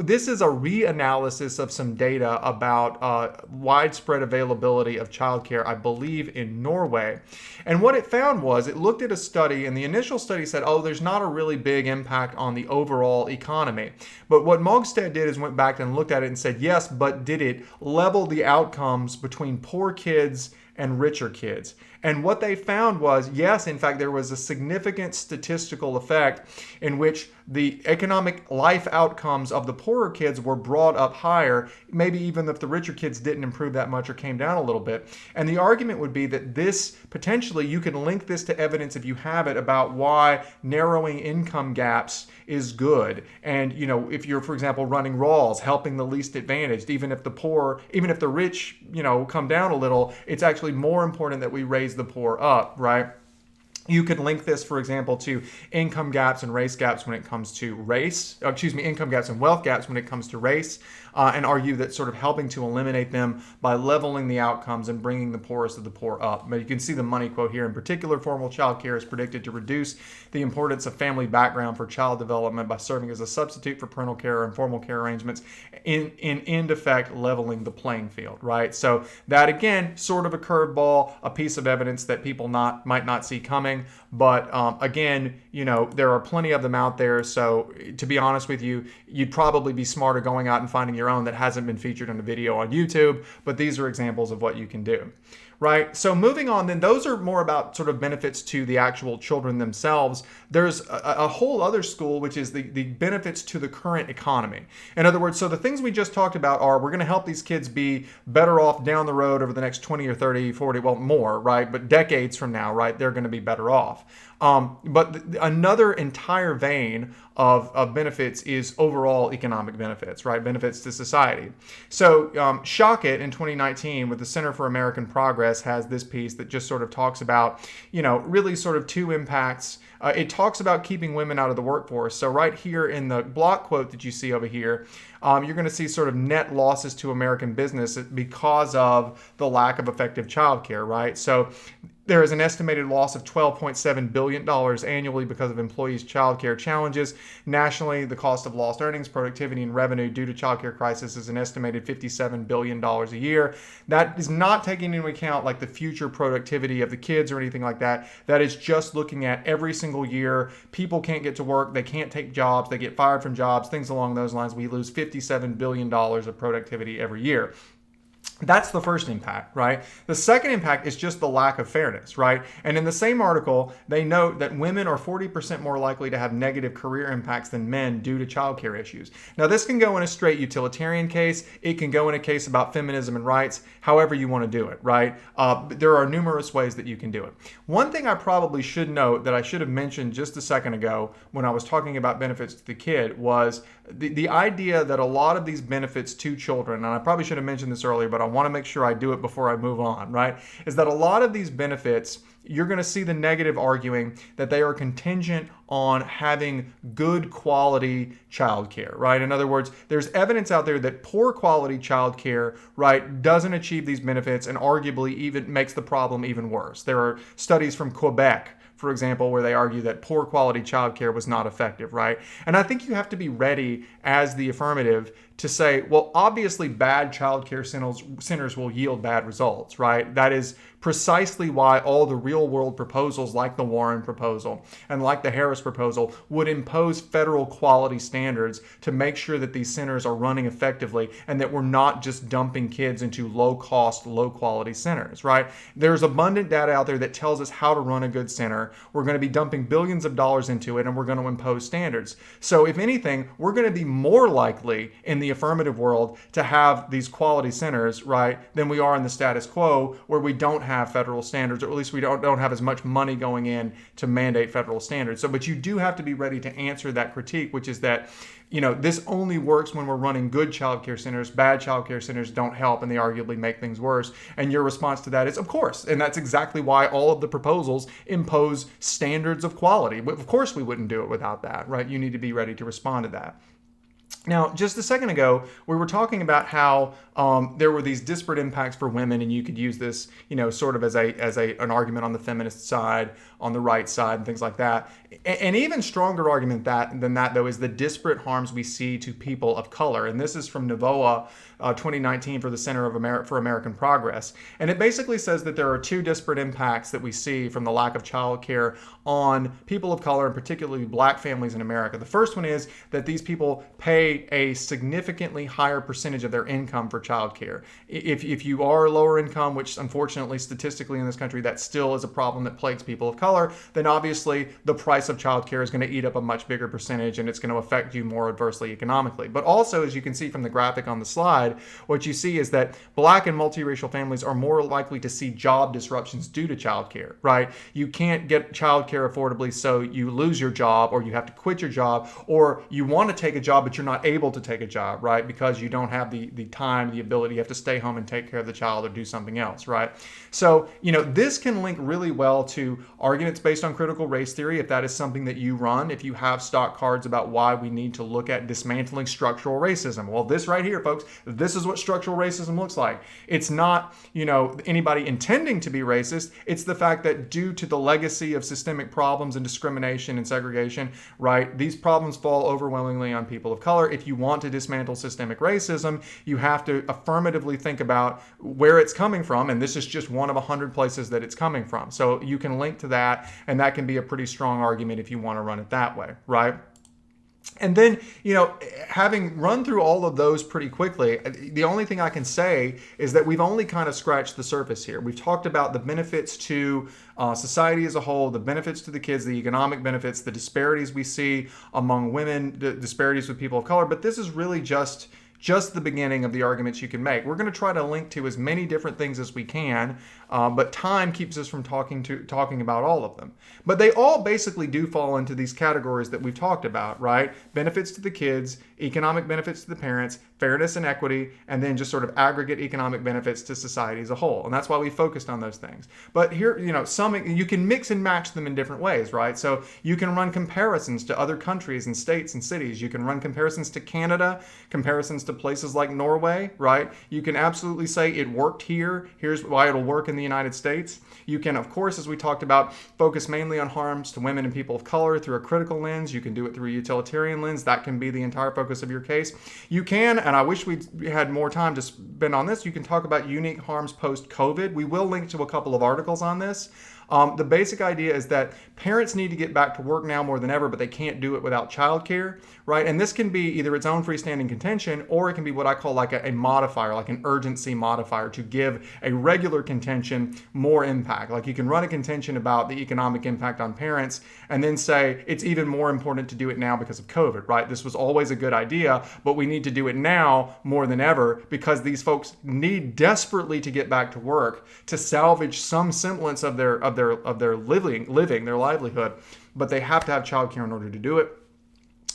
This is a reanalysis of some data about widespread availability of childcare, I believe, in Norway. And what it found was it looked at a study, and the initial study said, there's not a really big impact on the overall economy. But what Mogstad did is went back and looked at it and said, yes, but did it level the outcomes between poor kids and richer kids? And what they found was, yes, in fact, there was a significant statistical effect in which the economic life outcomes of the poorer kids were brought up higher, maybe even if the richer kids didn't improve that much or came down a little bit. And the argument would be that this, potentially, you can link this to evidence if you have it about why narrowing income gaps is good. And, if you're, for example, running RAWs, helping the least advantaged, even if the rich, come down a little, it's actually more important that we raise the poor up, right? You could link this, for example, to income gaps and race gaps when it comes to income gaps and wealth gaps when it comes to race, and argue that sort of helping to eliminate them by leveling the outcomes and bringing the poorest of the poor up. But you can see the money quote here. In particular, formal child care is predicted to reduce the importance of family background for child development by serving as a substitute for parental care or informal care arrangements, in end effect, leveling the playing field, right? So that, again, sort of a curveball, a piece of evidence that people might not see coming. But again, there are plenty of them out there. So to be honest with you, you'd probably be smarter going out and finding your own that hasn't been featured in a video on YouTube. But these are examples of what you can do. Right. So moving on, then those are more about sort of benefits to the actual children themselves. There's a whole other school, which is the benefits to the current economy. In other words, so the things we just talked about are we're going to help these kids be better off down the road over the next 20 or 30, 40, well, more, right? But decades from now, right, they're going to be better off. But another entire vein of benefits is overall economic benefits, right? Benefits to society. So Shockett in 2019 with the Center for American Progress has this piece that just sort of talks about, really sort of two impacts. It talks about keeping women out of the workforce. So right here in the block quote that you see over here, you're going to see sort of net losses to American business because of the lack of effective childcare, right? So there is an estimated loss of $12.7 billion annually because of employees' childcare challenges. Nationally, the cost of lost earnings, productivity, and revenue due to childcare crisis is an estimated $57 billion a year. That is not taking into account like the future productivity of the kids or anything like that. That is just looking at every single year. People can't get to work. They can't take jobs. They get fired from jobs, things along those lines. We lose $57 billion of productivity every year. That's the first impact, right? The second impact is just the lack of fairness, right? And in the same article, they note that women are 40% more likely to have negative career impacts than men due to childcare issues. Now, this can go in a straight utilitarian case. It can go in a case about feminism and rights, however you want to do it, right? There are numerous ways that you can do it. One thing I probably should note that I should have mentioned just a second ago when I was talking about benefits to the kid was the idea that a lot of these benefits to children, and I probably should have mentioned this earlier, but I want to make sure I do it before I move on, right? Is that a lot of these benefits, you're going to see the negative arguing that they are contingent on having good quality childcare, right? In other words, there's evidence out there that poor quality childcare, right, doesn't achieve these benefits and arguably even makes the problem even worse. There are studies from Quebec, for example, where they argue that poor quality childcare was not effective, right? And I think you have to be ready as the affirmative to say, well, obviously bad childcare centers will yield bad results, right? That is precisely why all the real world proposals like the Warren proposal and like the Harris proposal would impose federal quality standards to make sure that these centers are running effectively and that we're not just dumping kids into low cost, low quality centers, right? There's abundant data out there that tells us how to run a good center. We're going to be dumping billions of dollars into it and we're going to impose standards. So if anything, we're going to be more likely in the affirmative world to have these quality centers, right, than we are in the status quo where we don't have federal standards, or at least we don't have as much money going in to mandate federal standards. So, but you do have to be ready to answer that critique, which is that, this only works when we're running good childcare centers. Bad childcare centers don't help and they arguably make things worse. And your response to that is, of course. And that's exactly why all of the proposals impose standards of quality. But of course, we wouldn't do it without that, right? You need to be ready to respond to that. Now, just a second ago, we were talking about how there were these disparate impacts for women, and you could use this, sort of as an argument on the feminist side, on the right side, and things like that. An even stronger argument than that, though, is the disparate harms we see to people of color. And this is from NVOA 2019 for the Center for American Progress. And it basically says that there are two disparate impacts that we see from the lack of childcare on people of color, and particularly Black families in America. The first one is that these people pay a significantly higher percentage of their income for childcare. If you are lower income, which unfortunately statistically in this country that still is a problem that plagues people of color, then obviously the price of childcare is going to eat up a much bigger percentage and it's going to affect you more adversely economically. But also, as you can see from the graphic on the slide, what you see is that Black and multiracial families are more likely to see job disruptions due to childcare, right? You can't get childcare affordably, so you lose your job, or you have to quit your job, or you want to take a job but you're not not able to take a job, right? Because you don't have the time, the ability, you have to stay home and take care of the child or do something else, right? So, this can link really well to arguments based on critical race theory, if that is something that you run, if you have stock cards about why we need to look at dismantling structural racism. Well, this right here, folks, this is what structural racism looks like. It's not, anybody intending to be racist. It's the fact that due to the legacy of systemic problems and discrimination and segregation, right, these problems fall overwhelmingly on people of color. If you want to dismantle systemic racism, you have to affirmatively think about where it's coming from, and this is just one of 100 places that it's coming from. So you can link to that, and that can be a pretty strong argument if you want to run it that way, right? And then, having run through all of those pretty quickly, the only thing I can say is that we've only kind of scratched the surface here. We've talked about the benefits to society as a whole, the benefits to the kids, the economic benefits, the disparities we see among women, the disparities with people of color, but this is really just the beginning of the arguments you can make. We're going to try to link to as many different things as we can, but time keeps us from talking about all of them. But they all basically do fall into these categories that we've talked about, right? Benefits to the kids, economic benefits to the parents, fairness and equity, and then just sort of aggregate economic benefits to society as a whole. And that's why we focused on those things. But here, some you can mix and match them in different ways, right? So you can run comparisons to other countries and states and cities. You can run comparisons to Canada, comparisons to places like Norway, right? You can absolutely say it worked here. Here's why it'll work in the United States. You can, of course, as we talked about, focus mainly on harms to women and people of color through a critical lens. You can do it through a utilitarian lens. That can be the entire focus of your case. You can, and I wish we had more time to spend on this, you can talk about unique harms post-COVID. We will link to a couple of articles on this. The basic idea is that parents need to get back to work now more than ever, but they can't do it without childcare, right? And this can be either its own freestanding contention, or it can be what I call like a modifier, like an urgency modifier, to give a regular contention more impact. Like you can run a contention about the economic impact on parents and then say it's even more important to do it now because of COVID, right? This was always a good idea, but we need to do it now more than ever because these folks need desperately to get back to work to salvage some semblance of their living, their livelihood, but they have to have childcare in order to do it.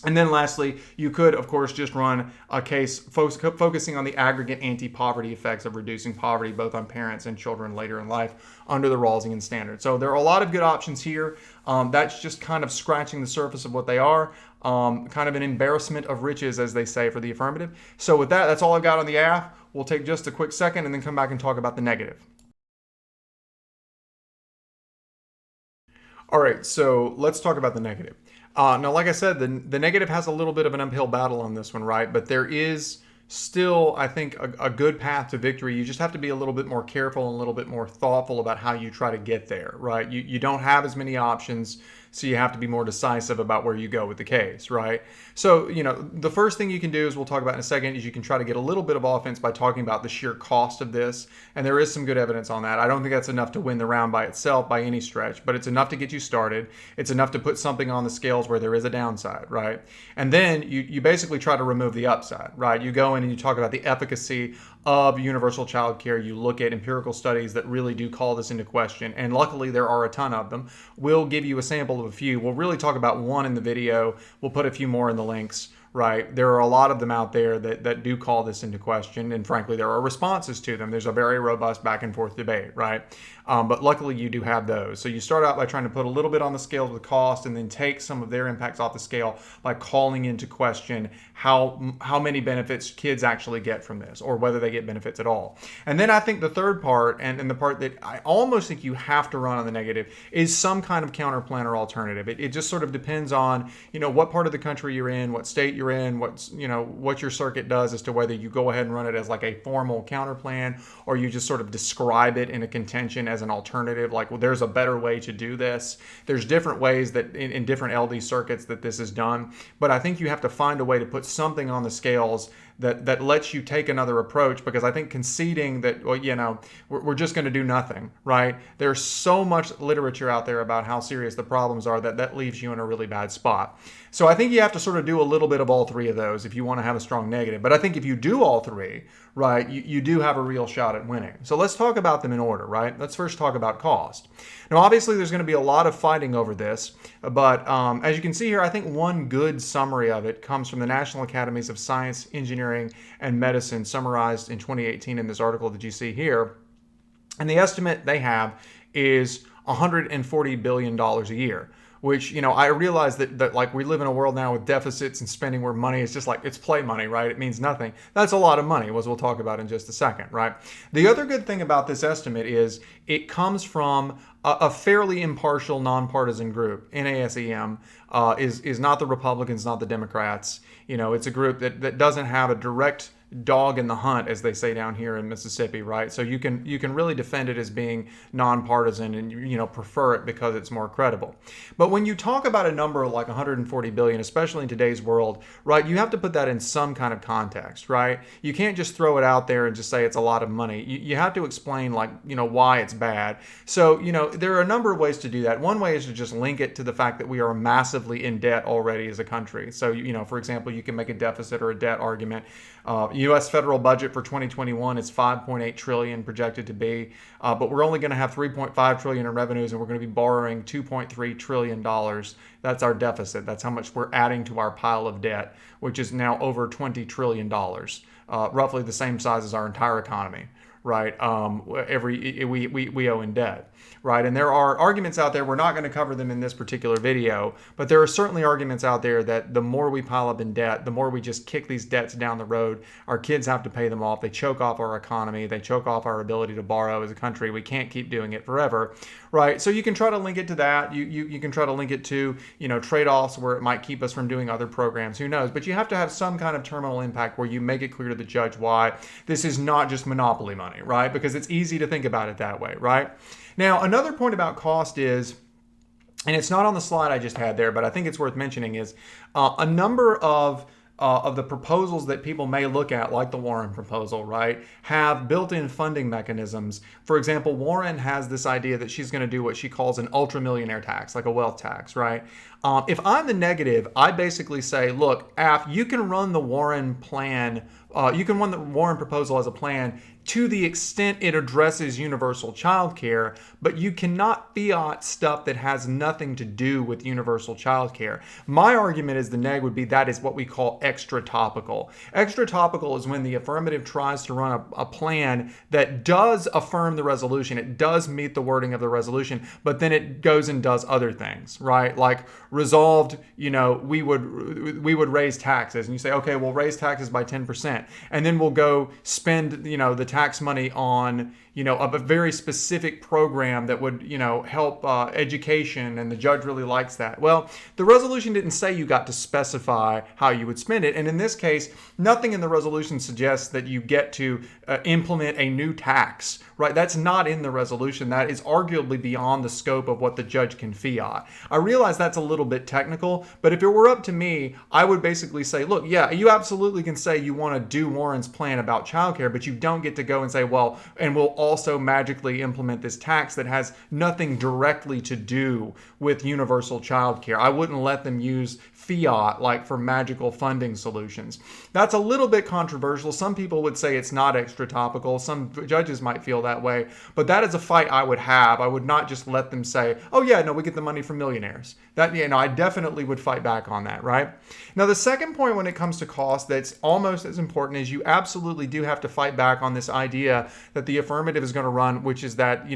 And then lastly, you could, of course, just run a case focusing on the aggregate anti-poverty effects of reducing poverty both on parents and children later in life under the Rawlsian standard. So there are a lot of good options here. That's just kind of scratching the surface of what they are. Kind of an embarrassment of riches, as they say, for the affirmative. So with that, that's all I've got on the AF. We'll take just a quick second and then come back and talk about the negative. All right, so let's talk about the negative. Now, like I said, the negative has a little bit of an uphill battle on this one, right? But there is still, I think, a good path to victory. You just have to be a little bit more careful and a little bit more thoughtful about how you try to get there, right? You don't have as many options, so you have to be more decisive about where you go with the case, right? So, the first thing you can do, as we'll talk about in a second, is you can try to get a little bit of offense by talking about the sheer cost of this. And there is some good evidence on that. I don't think that's enough to win the round by itself by any stretch, but it's enough to get you started. It's enough to put something on the scales where there is a downside, right? And then you basically try to remove the upside, right? You go in and you talk about the efficacy of universal child care. You look at empirical studies that really do call this into question. And luckily, there are a ton of them. We'll give you a sample of a few. We'll really talk about one in the video. We'll put a few more in the links, right? There are a lot of them out there that do call this into question. And frankly, there are responses to them. There's a very robust back and forth debate, right? But luckily, you do have those. So you start out by trying to put a little bit on the scale of the cost and then take some of their impacts off the scale by calling into question how many benefits kids actually get from this, or whether they get benefits at all. And then I think the third part, and the part that I almost think you have to run on the negative, is some kind of counterplan or alternative. It just sort of depends on, what part of the country you're in, what state you're in, what your circuit does as to whether you go ahead and run it as like a formal counterplan, or you just sort of describe it in a contention as an alternative, like, well, there's a better way to do this. There's different ways that in different LD circuits that this is done, but I think you have to find a way to put something on the scales that lets you take another approach, because I think conceding that, well, we're just going to do nothing, right? There's so much literature out there about how serious the problems are that leaves you in a really bad spot. So I think you have to sort of do a little bit of all three of those if you want to have a strong negative. But I think if you do all three, right, you do have a real shot at winning. So let's talk about them in order, right? Let's first talk about cost. Now, obviously, there's going to be a lot of fighting over this, but as you can see here, I think one good summary of it comes from the National Academies of Science, Engineering, and Medicine, summarized in 2018 in this article that you see here. And the estimate they have is $140 billion a year, which, I realize that like we live in a world now with deficits and spending where money is just like, it's play money, right? It means nothing. That's a lot of money, as we'll talk about in just a second, right? The other good thing about this estimate is it comes from a fairly impartial, nonpartisan group. NASEM is not the Republicans, not the Democrats. It's a group that doesn't have a direct dog in the hunt, as they say down here in Mississippi, right? So you can really defend it as being nonpartisan and prefer it because it's more credible. But when you talk about a number like 140 billion, especially in today's world, right, you have to put that in some kind of context, right? You can't just throw it out there and just say it's a lot of money. You have to explain why it's bad. So there are a number of ways to do that. One way is to just link it to the fact that we are massively in debt already as a country. So for example, you can make a deficit or a debt argument. U.S. federal budget for 2021 is $5.8 trillion projected to be, but we're only going to have $3.5 trillion in revenues, and we're going to be borrowing $2.3 trillion. That's our deficit. That's how much we're adding to our pile of debt, which is now over $20 trillion, roughly the same size as our entire economy. Right, we owe in debt, right? And there are arguments out there. We're not going to cover them in this particular video, but there are certainly arguments out there that the more we pile up in debt, the more we just kick these debts down the road. Our kids have to pay them off. They choke off our economy. They choke off our ability to borrow as a country. We can't keep doing it forever, right? So you can try to link it to that. You can try to link it to trade-offs where it might keep us from doing other programs. Who knows? But you have to have some kind of terminal impact where you make it clear to the judge why this is not just monopoly money. Right? Because it's easy to think about it that way, right? Now, another point about cost is, and it's not on the slide I just had there, but I think it's worth mentioning, is a number of the proposals that people may look at, like the Warren proposal, right, have built-in funding mechanisms. For example, Warren has this idea that she's going to do what she calls an ultra-millionaire tax, like a wealth tax, right? If I'm the negative, I basically say, look, you can run the Warren plan, you can run the Warren proposal as a plan to the extent it addresses universal child care, but you cannot fiat stuff that has nothing to do with universal child care. My argument is the neg would be that is what we call extra topical. Extra topical is when the affirmative tries to run a plan that does affirm the resolution, it does meet the wording of the resolution, but then it goes and does other things, right? Like resolved, we would raise taxes, and you say, okay, we'll raise taxes by 10%, and then we'll go spend, the tax money on, a very specific program that would, help education, and the judge really likes that. Well, the resolution didn't say you got to specify how you would spend it, and in this case, nothing in the resolution suggests that you get to implement a new tax, right? That's not in the resolution. That is arguably beyond the scope of what the judge can fiat. I realize that's a little bit technical, but if it were up to me, I would basically say, look, yeah, you absolutely can say you want to do Warren's plan about childcare, but you don't get to go and say, well, and we'll also magically implement this tax that has nothing directly to do with universal childcare. I wouldn't let them use fiat like for magical funding solutions. That's a little bit controversial. Some people would say it's not extra topical. Some judges might feel that way, but that is a fight I would have. I would not just let them say, oh yeah, no, we get the money from millionaires. That, I definitely would fight back on that, right? Now, the second point when it comes to cost that's almost as important is you absolutely do have to fight back on this idea that the affirmative is going to run, which is that,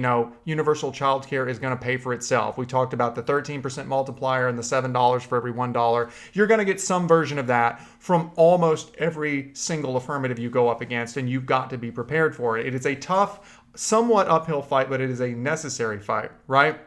universal child care is going to pay for itself. We talked about the 13% multiplier and the $7 for every $1. You're going to get some version of that from almost every single affirmative you go up against, and you've got to be prepared for it. It is a tough, somewhat uphill fight, but it is a necessary fight, right?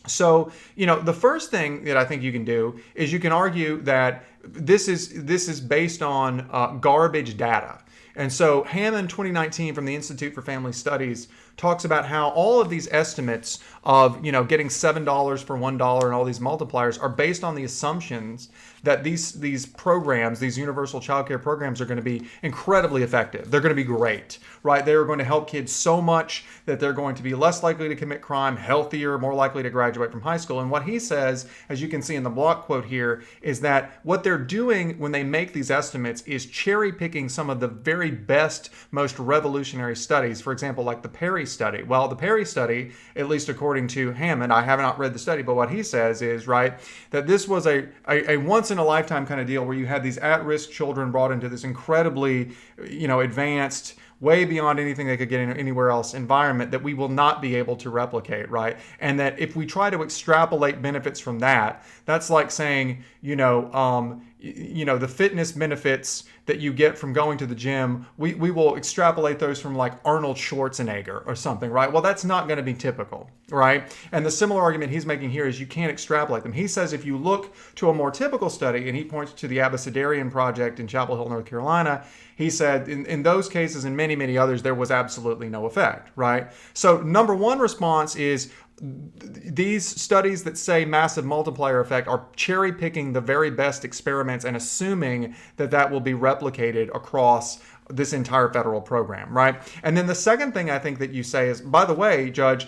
So, the first thing that I think you can do is you can argue that this is based on garbage data. And so Hammond 2019 from the Institute for Family Studies talks about how all of these estimates of, getting $7 for $1 and all these multipliers are based on the assumptions that these programs, these universal child care programs, are going to be incredibly effective. They're going to be great, right? They are going to help kids so much that they're going to be less likely to commit crime, healthier, more likely to graduate from high school. And what he says, as you can see in the block quote here, is that what they're doing when they make these estimates is cherry picking some of the very best, most revolutionary studies. For example, like the Perry study. Well, the Perry study, at least according to Hammond, I have not read the study, but what he says is, right, that this was a once in a lifetime kind of deal where you had these at-risk children brought into this incredibly, advanced, way beyond anything they could get in anywhere else environment that we will not be able to replicate, right? And that if we try to extrapolate benefits from that, that's like saying, the fitness benefits that you get from going to the gym, we will extrapolate those from like Arnold Schwarzenegger or something, right? Well, that's not going to be typical, right? And the similar argument he's making here is you can't extrapolate them. He says if you look to a more typical study, and he points to the Abecedarian Project in Chapel Hill, North Carolina, he said in those cases and many, many others, there was absolutely no effect, right? So number one response is these studies that say massive multiplier effect are cherry picking the very best experiments and assuming that that will be replicated across this entire federal program, right? And then the second thing I think that you say is, by the way, Judge,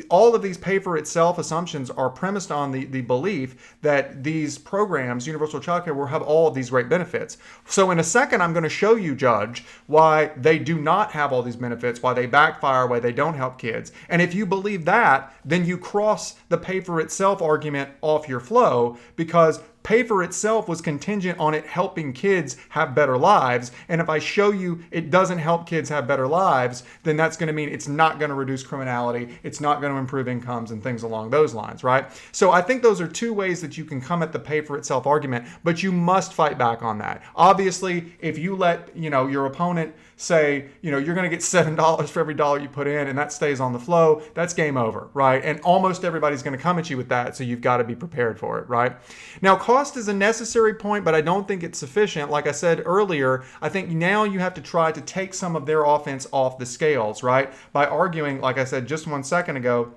all of these pay-for-itself assumptions are premised on the belief that these programs, universal child care, will have all of these great benefits. So in a second, I'm going to show you, Judge, why they do not have all these benefits, why they backfire, why they don't help kids. And if you believe that, then you cross the pay-for-itself argument off your flow, because pay for itself was contingent on it helping kids have better lives. And if I show you it doesn't help kids have better lives, then that's going to mean it's not going to reduce criminality, it's not going to improve incomes and things along those lines, right? So I think those are two ways that you can come at the pay for itself argument, but you must fight back on that. Obviously, if you let, your opponent say, you're going to get $7 for every dollar you put in and that stays on the flow, that's game over, right? And almost everybody's going to come at you with that, so you've got to be prepared for it, right? Now, cost is a necessary point, but I don't think it's sufficient. Like I said earlier, I think now you have to try to take some of their offense off the scales, right? By arguing, like I said just 1 second ago,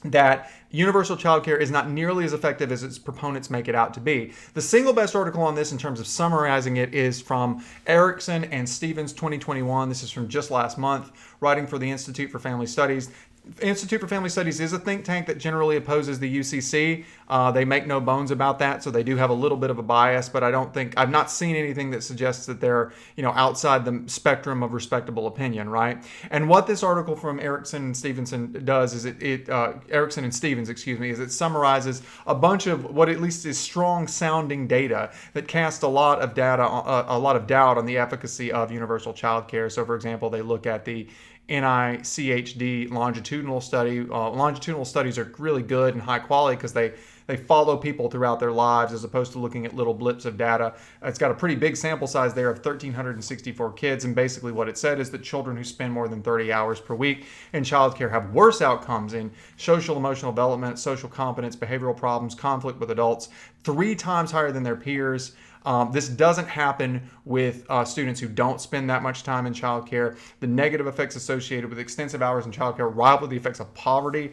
that universal child care is not nearly as effective as its proponents make it out to be. The single best article on this in terms of summarizing it is from Erickson and Stevens 2021. This is from just last month, writing for the Institute for Family Studies. Institute for Family Studies is a think tank that generally opposes the UCC. They make no bones about that, so they do have a little bit of a bias, but I've not seen anything that suggests that they're, outside the spectrum of respectable opinion, right? And what this article from Erickson and Stevenson does is Erickson and Stevens, is it summarizes a bunch of what at least is strong sounding data that cast a lot of doubt on the efficacy of universal child care. So, for example, they look at the NICHD longitudinal study. Longitudinal studies are really good and high quality because they follow people throughout their lives as opposed to looking at little blips of data. It's got a pretty big sample size there of 1,364 kids, and basically what it said is that children who spend more than 30 hours per week in childcare have worse outcomes in social emotional development, social competence, behavioral problems, conflict with adults, 3 times higher than their peers. This doesn't happen with students who don't spend that much time in childcare. The negative effects associated with extensive hours in childcare rival the effects of poverty,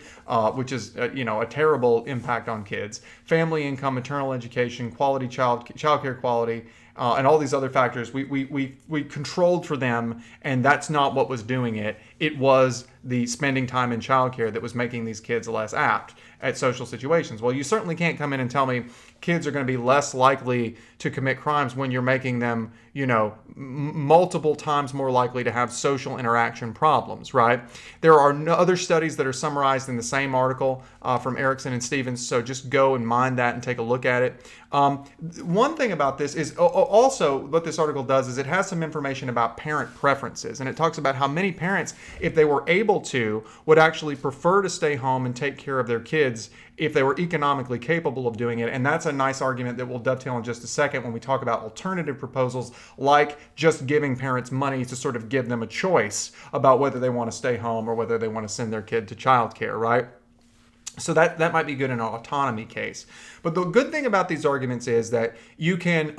which is a terrible impact on kids. Family income, maternal education, quality childcare quality, and all these other factors. We controlled for them, and that's not what was doing it. It was the spending time in childcare that was making these kids less apt at social situations. Well, you certainly can't come in and tell me kids are going to be less likely to commit crimes when you're making them, multiple times more likely to have social interaction problems, right? There are no other studies that are summarized in the same article from Erickson and Stevens, so just go and mind that and take a look at it. One thing about this is also what this article does is it has some information about parent preferences, and it talks about how many parents, if they were able to, would actually prefer to stay home and take care of their kids if they were economically capable of doing it. And that's a nice argument that we'll dovetail in just a second when we talk about alternative proposals, like just giving parents money to sort of give them a choice about whether they want to stay home or whether they want to send their kid to childcare, right? So that might be good in an autonomy case. But the good thing about these arguments is that you can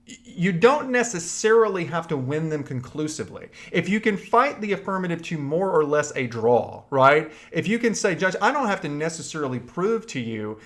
you don't necessarily have to win them conclusively. If you can fight the affirmative to more or less a draw, right? If you can say, Judge, I don't have to necessarily prove to you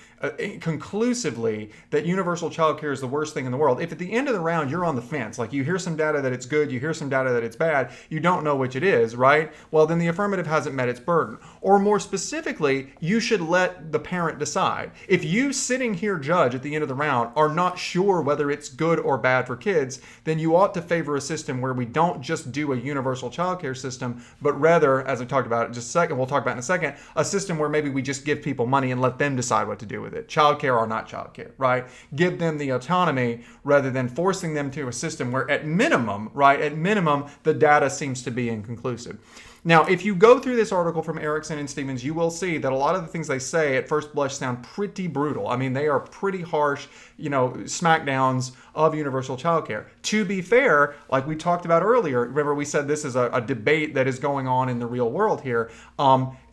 conclusively that universal child care is the worst thing in the world. If at the end of the round you're on the fence, like you hear some data that it's good, you hear some data that it's bad, you don't know which it is, right? Well, then the affirmative hasn't met its burden. Or more specifically, you should let the parent decide. If you sitting here, Judge, at the end of the round are not sure whether it's good or bad for kids, then you ought to favor a system where we don't just do a universal child care system, but rather, as I talked about in just a second, we'll talk about in a second, a system where maybe we just give people money and let them decide what to do with it. Child care or not child care, right? Give them the autonomy rather than forcing them to a system where at minimum, right, at minimum, the data seems to be inconclusive. Now, if you go through this article from Erickson and Stevens, you will see that a lot of the things they say at first blush sound pretty brutal. I mean, they are pretty harsh, smackdowns of universal child care. To be fair, like we talked about earlier, remember we said this is a debate that is going on in the real world here.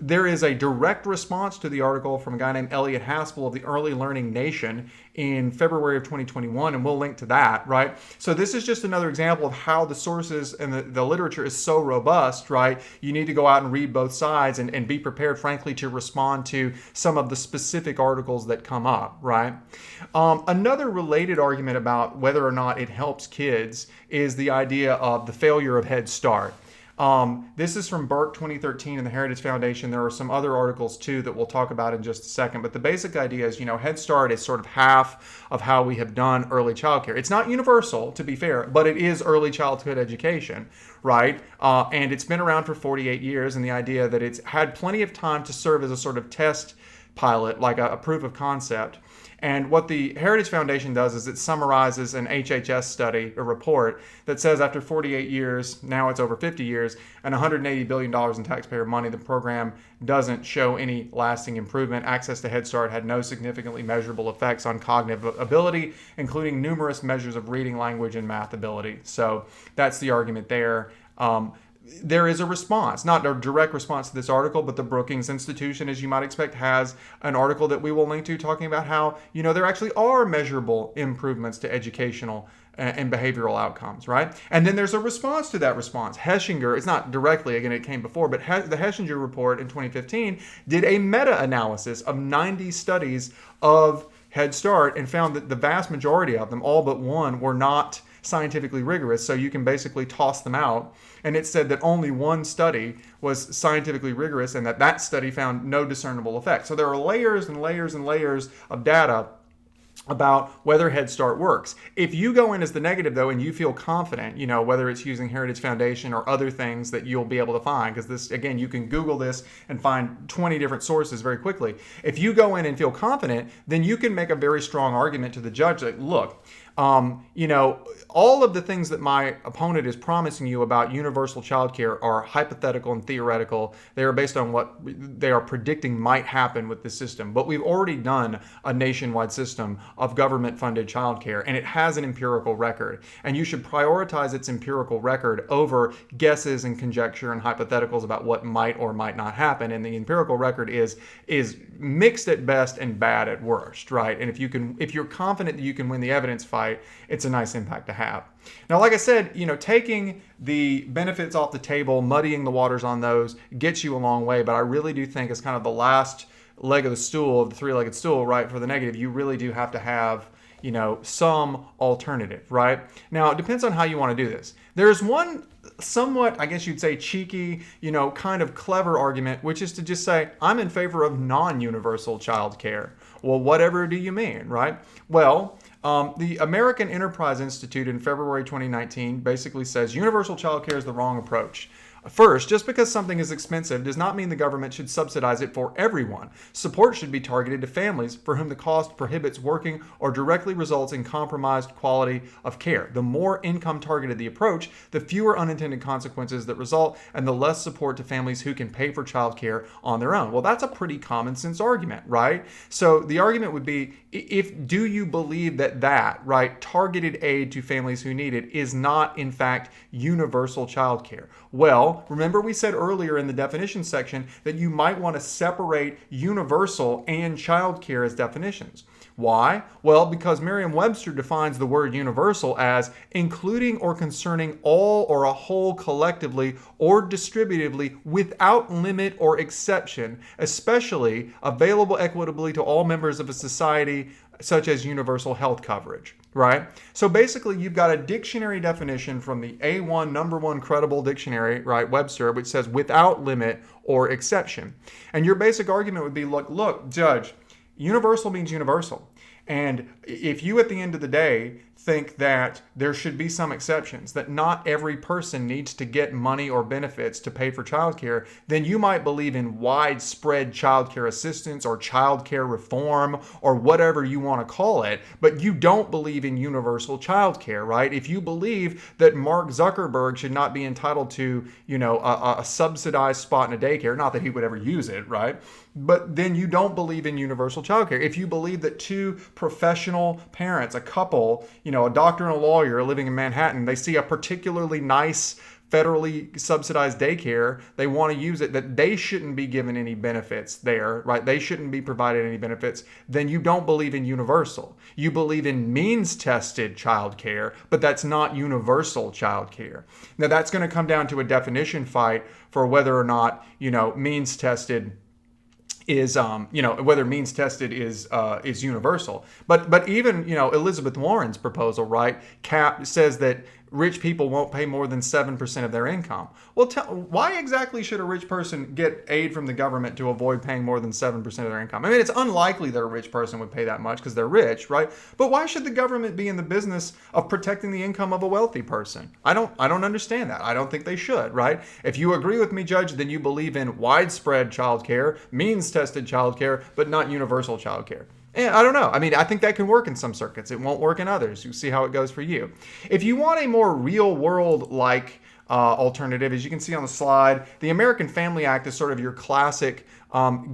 There is a direct response to the article from a guy named Elliot Haspel of the Early Learning Nation in February of 2021, and we'll link to that, right? So this is just another example of how the sources and the literature is so robust, right? You need to go out and read both sides and be prepared, frankly, to respond to some of the specific articles that come up, right? Another related argument about whether or not it helps kids is the idea of the failure of Head Start. This is from Burke 2013 and the Heritage Foundation. There are some other articles too that we'll talk about in just a second. But the basic idea is, Head Start is sort of half of how we have done early childcare. It's not universal, to be fair, but it is early childhood education, right? And it's been around for 48 years. And the idea that it's had plenty of time to serve as a sort of test pilot, like a proof of concept. And what the Heritage Foundation does is it summarizes an HHS study, a report, that says after 48 years, now it's over 50 years, and $180 billion in taxpayer money, the program doesn't show any lasting improvement. Access to Head Start had no significantly measurable effects on cognitive ability, including numerous measures of reading, language, and math ability. So that's the argument there. There is a response, not a direct response to this article, but the Brookings Institution, as you might expect, has an article that we will link to talking about how, there actually are measurable improvements to educational and behavioral outcomes, right? And then there's a response to that response. Heschinger, it's not directly, again, it came before, but the Heschinger report in 2015 did a meta-analysis of 90 studies of Head Start and found that the vast majority of them, all but one, were not scientifically rigorous, so you can basically toss them out. And it said that only one study was scientifically rigorous and that study found no discernible effect. So there are layers and layers and layers of data about whether Head Start works. If you go in as the negative, though, and you feel confident, whether it's using Heritage Foundation or other things that you'll be able to find, because this, again, you can Google this and find 20 different sources very quickly. If you go in and feel confident, then you can make a very strong argument to the judge that, look, all of the things that my opponent is promising you about universal childcare are hypothetical and theoretical. They are based on what they are predicting might happen with the system. But we've already done a nationwide system of government-funded childcare, and it has an empirical record. And you should prioritize its empirical record over guesses and conjecture and hypotheticals about what might or might not happen. And the empirical record is mixed at best and bad at worst, right? And if you're confident that you can win the evidence fight, it's a nice impact to have. Now, like I said, taking the benefits off the table, muddying the waters on those gets you a long way. But I really do think it's kind of the last leg of the stool, of the three-legged stool, right? For the negative, you really do have to have, some alternative, right? Now, it depends on how you want to do this. There's one somewhat, I guess you'd say, cheeky, kind of clever argument, which is to just say, I'm in favor of non-universal child care. Well, whatever do you mean, right? Well, the American Enterprise Institute in February 2019 basically says universal child care is the wrong approach. First, just because something is expensive does not mean the government should subsidize it for everyone. Support should be targeted to families for whom the cost prohibits working or directly results in compromised quality of care. The more income targeted the approach, the fewer unintended consequences that result and the less support to families who can pay for childcare on their own. Well, that's a pretty common sense argument, right? So the argument would be, do you believe that, right, targeted aid to families who need it is not in fact universal childcare? Well, Now, remember we said earlier in the definition section that you might want to separate universal and childcare as definitions. Why? Well, because Merriam-Webster defines the word universal as including or concerning all or a whole collectively or distributively without limit or exception, especially available equitably to all members of a society, such as universal health coverage, right? So basically you've got a dictionary definition from the A1 number one credible dictionary, right, Webster, which says without limit or exception. And your basic argument would be, look, Judge, universal means universal. And if you at the end of the day think that there should be some exceptions, that not every person needs to get money or benefits to pay for childcare, then you might believe in widespread childcare assistance or childcare reform or whatever you want to call it, but you don't believe in universal childcare, right? If you believe that Mark Zuckerberg should not be entitled to, a subsidized spot in a daycare, not that he would ever use it, right? But then you don't believe in universal childcare. If you believe that two professional parents, a couple, a doctor and a lawyer living in Manhattan, they see a particularly nice federally subsidized daycare, they want to use it, that they shouldn't be given any benefits there, right? They shouldn't be provided any benefits, then you don't believe in universal. You believe in means-tested childcare, but that's not universal childcare. Now that's going to come down to a definition fight for whether or not, means-tested is whether means tested is universal, but even Elizabeth Warren's proposal, right, says that rich people won't pay more than 7% of their income. Well, why exactly should a rich person get aid from the government to avoid paying more than 7% of their income? I mean, it's unlikely that a rich person would pay that much because they're rich, right? But why should the government be in the business of protecting the income of a wealthy person? I don't understand that. I don't think they should, right? If you agree with me, Judge, then you believe in widespread childcare, means-tested childcare, but not universal childcare. I don't know. I mean, I think that can work in some circuits. It won't work in others. You see how it goes for you. If you want a more real world-like alternative, as you can see on the slide, the American Family Act is sort of your classic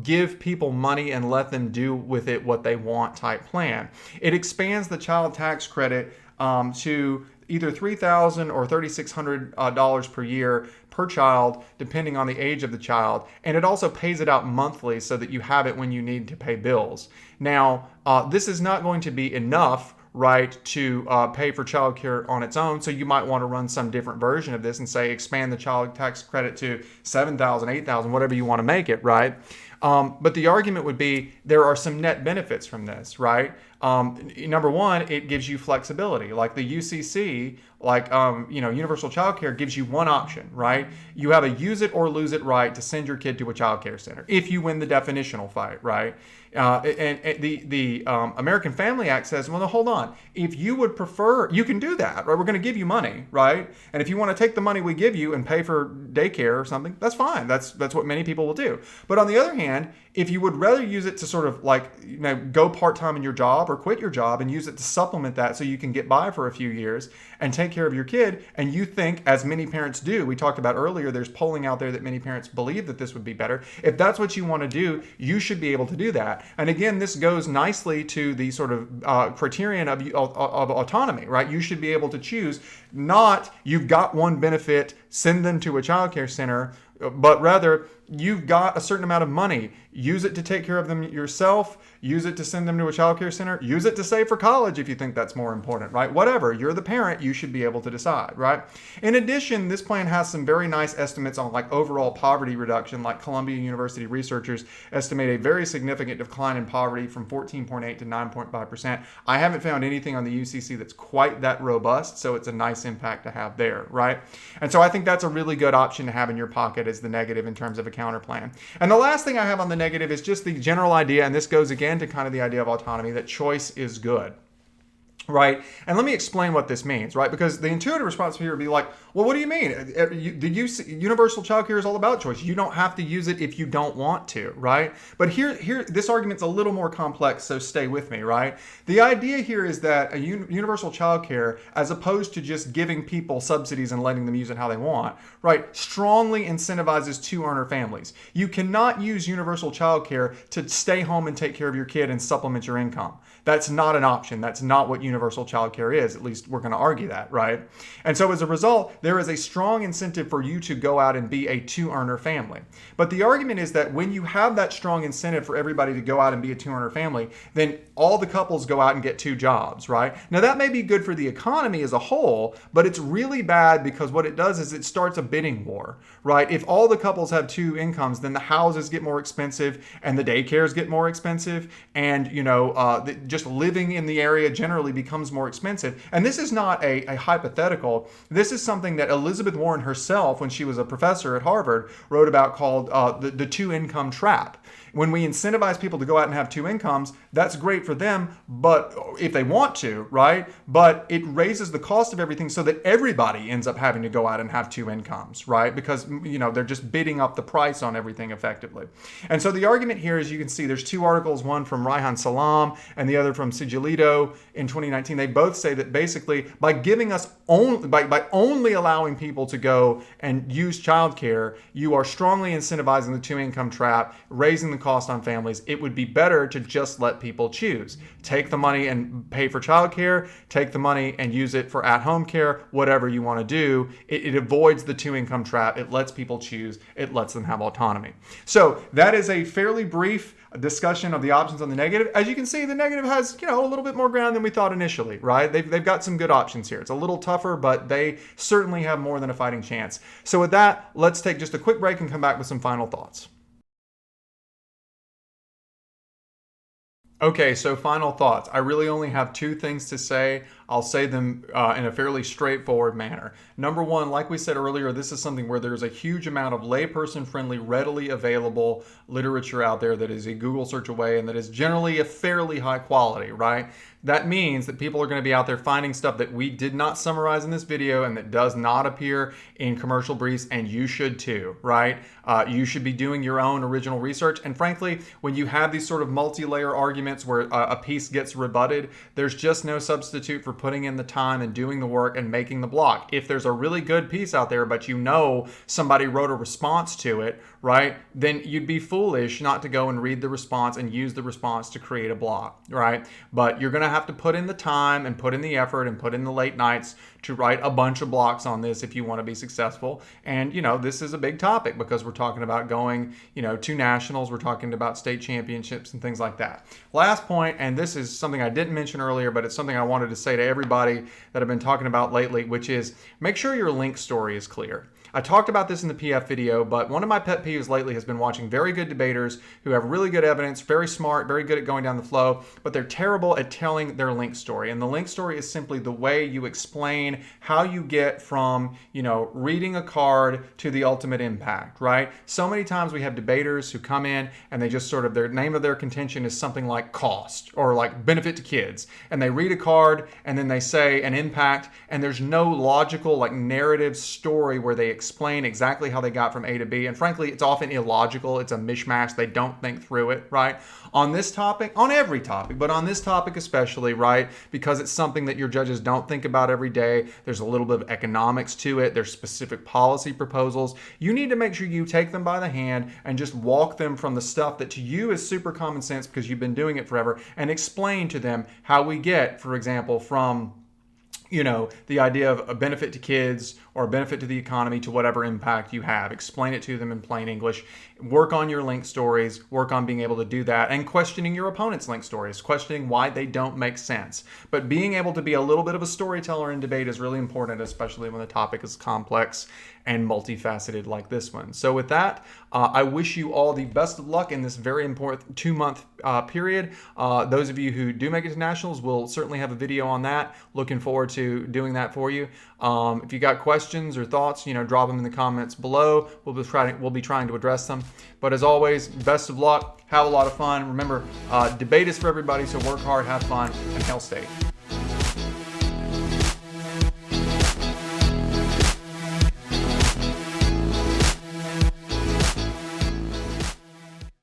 give people money and let them do with it what they want type plan. It expands the child tax credit to either $3,000 or $3,600 per year per child, depending on the age of the child. And it also pays it out monthly so that you have it when you need to pay bills. Now, this is not going to be enough, right, to pay for childcare on its own. So you might want to run some different version of this and say expand the child tax credit to $7,000, $8,000, whatever you want to make it, right? But the argument would be there are some net benefits from this, right? Number one, it gives you flexibility. Like the UCC, universal childcare gives you one option, right? You have a use it or lose it right to send your kid to a childcare center if you win the definitional fight, right? And the American Family Act says, well, no, hold on. If you would prefer, you can do that, right? We're going to give you money, right? And if you want to take the money we give you and pay for daycare or something, that's fine. That's what many people will do. But on the other hand, if you would rather use it to sort of go part-time in your job or quit your job and use it to supplement that so you can get by for a few years and take care of your kid, and you think, as many parents do, we talked about earlier, there's polling out there that many parents believe that this would be better. If that's what you want to do, you should be able to do that. And again, this goes nicely to the sort of criterion of autonomy, right? You should be able to choose, not you've got one benefit, send them to a childcare center, but rather you've got a certain amount of money. Use it to take care of them yourself. Use it to send them to a childcare center. Use it to save for college if you think that's more important, right? Whatever. You're the parent. You should be able to decide, right? In addition, this plan has some very nice estimates on overall poverty reduction. Like Columbia University researchers estimate a very significant decline in poverty from 14.8 to 9.5%. I haven't found anything on the UCC that's quite that robust, so it's a nice impact to have there, right? And so I think that's a really good option to have in your pocket as the negative in terms of a counter plan. And the last thing I have on the negative is just the general idea, and this goes again to kind of the idea of autonomy, that choice is good. Right? And let me explain what this means, right? Because the intuitive response here would be like, well, what do you mean? Universal childcare is all about choice. You don't have to use it if you don't want to, right? But here, this argument's a little more complex, so stay with me, right? The idea here is that a universal childcare, as opposed to just giving people subsidies and letting them use it how they want, right, strongly incentivizes two-earner families. You cannot use universal childcare to stay home and take care of your kid and supplement your income. That's not an option. That's not what universal child care is. At least we're going to argue that, right? And so as a result, there is a strong incentive for you to go out and be a two-earner family. But the argument is that when you have that strong incentive for everybody to go out and be a two-earner family, then all the couples go out and get two jobs, right? Now that may be good for the economy as a whole, but it's really bad because what it does is it starts a bidding war, right? If all the couples have two incomes, then the houses get more expensive and the daycares get more expensive, and just living in the area generally becomes more expensive. And this is not a hypothetical. This is something that Elizabeth Warren herself, when she was a professor at Harvard, wrote about called the two-income trap. When we incentivize people to go out and have two incomes, that's great for them, but if they want to, right? But it raises the cost of everything so that everybody ends up having to go out and have two incomes, right? Because, they're just bidding up the price on everything effectively. And so the argument here, as you can see, there's two articles, one from Raihan Salam and the other from Sigilito in 2019. They both say that basically by giving us by only allowing people to go and use childcare, you are strongly incentivizing the two-income trap, raising the cost on families. It would be better to just let people choose. Take the money and pay for childcare, take the money and use it for at-home care, whatever you want to do. It avoids the two-income trap. It lets people choose. It lets them have autonomy. So that is a fairly brief discussion of the options on the negative. As you can see, the negative has, a little bit more ground than we thought initially, right? They've got some good options here. It's a little tougher, but they certainly have more than a fighting chance. So with that, let's take just a quick break and come back with some final thoughts. Okay, so final thoughts. I really only have two things to say. I'll say them in a fairly straightforward manner. Number one, like we said earlier, this is something where there's a huge amount of layperson-friendly, readily available literature out there that is a Google search away and that is generally a fairly high quality, right? That means that people are going to be out there finding stuff that we did not summarize in this video and that does not appear in commercial briefs, and you should too, right? You should be doing your own original research. And frankly, when you have these sort of multi-layer arguments where a piece gets rebutted, there's just no substitute for putting in the time and doing the work and making the block. If there's a really good piece out there, but somebody wrote a response to it, right? Then you'd be foolish not to go and read the response and use the response to create a block, right? But you're going to have to put in the time and put in the effort and put in the late nights to write a bunch of blocks on this if you want to be successful. And, this is a big topic because we're talking about going, to nationals. We're talking about state championships and things like that. Last point, and this is something I didn't mention earlier, but it's something I wanted to say to everybody that I've been talking about lately, which is make sure your link story is clear. I talked about this in the PF video, but one of my pet peeves lately has been watching very good debaters who have really good evidence, very smart, very good at going down the flow, but they're terrible at telling their link story. And the link story is simply the way you explain how you get from, reading a card to the ultimate impact, right? So many times we have debaters who come in and they just their name of their contention is something like cost or like benefit to kids. And they read a card and then they say an impact, and there's no logical narrative story where they explain exactly how they got from A to B. And frankly, it's often illogical. It's a mishmash. They don't think through it, right? On this topic, on every topic, but on this topic especially, right? Because it's something that your judges don't think about every day. There's a little bit of economics to it. There's specific policy proposals. You need to make sure you take them by the hand and just walk them from the stuff that to you is super common sense because you've been doing it forever, and explain to them how we get, for example, from the idea of a benefit to kids or a benefit to the economy to whatever impact you have. Explain it to them in plain English. Work on your link stories. Work on being able to do that and questioning your opponent's link stories, questioning why they don't make sense. But being able to be a little bit of a storyteller in debate is really important, especially when the topic is complex and multifaceted like this one. So with that, I wish you all the best of luck in this very important 2-month period. Those of you who do make it to nationals will certainly have a video on that. Looking forward to doing that for you. If you got questions or thoughts, drop them in the comments below. We'll be trying to address them. But as always, best of luck. Have a lot of fun. Remember, debate is for everybody, so work hard, have fun, and Hail State.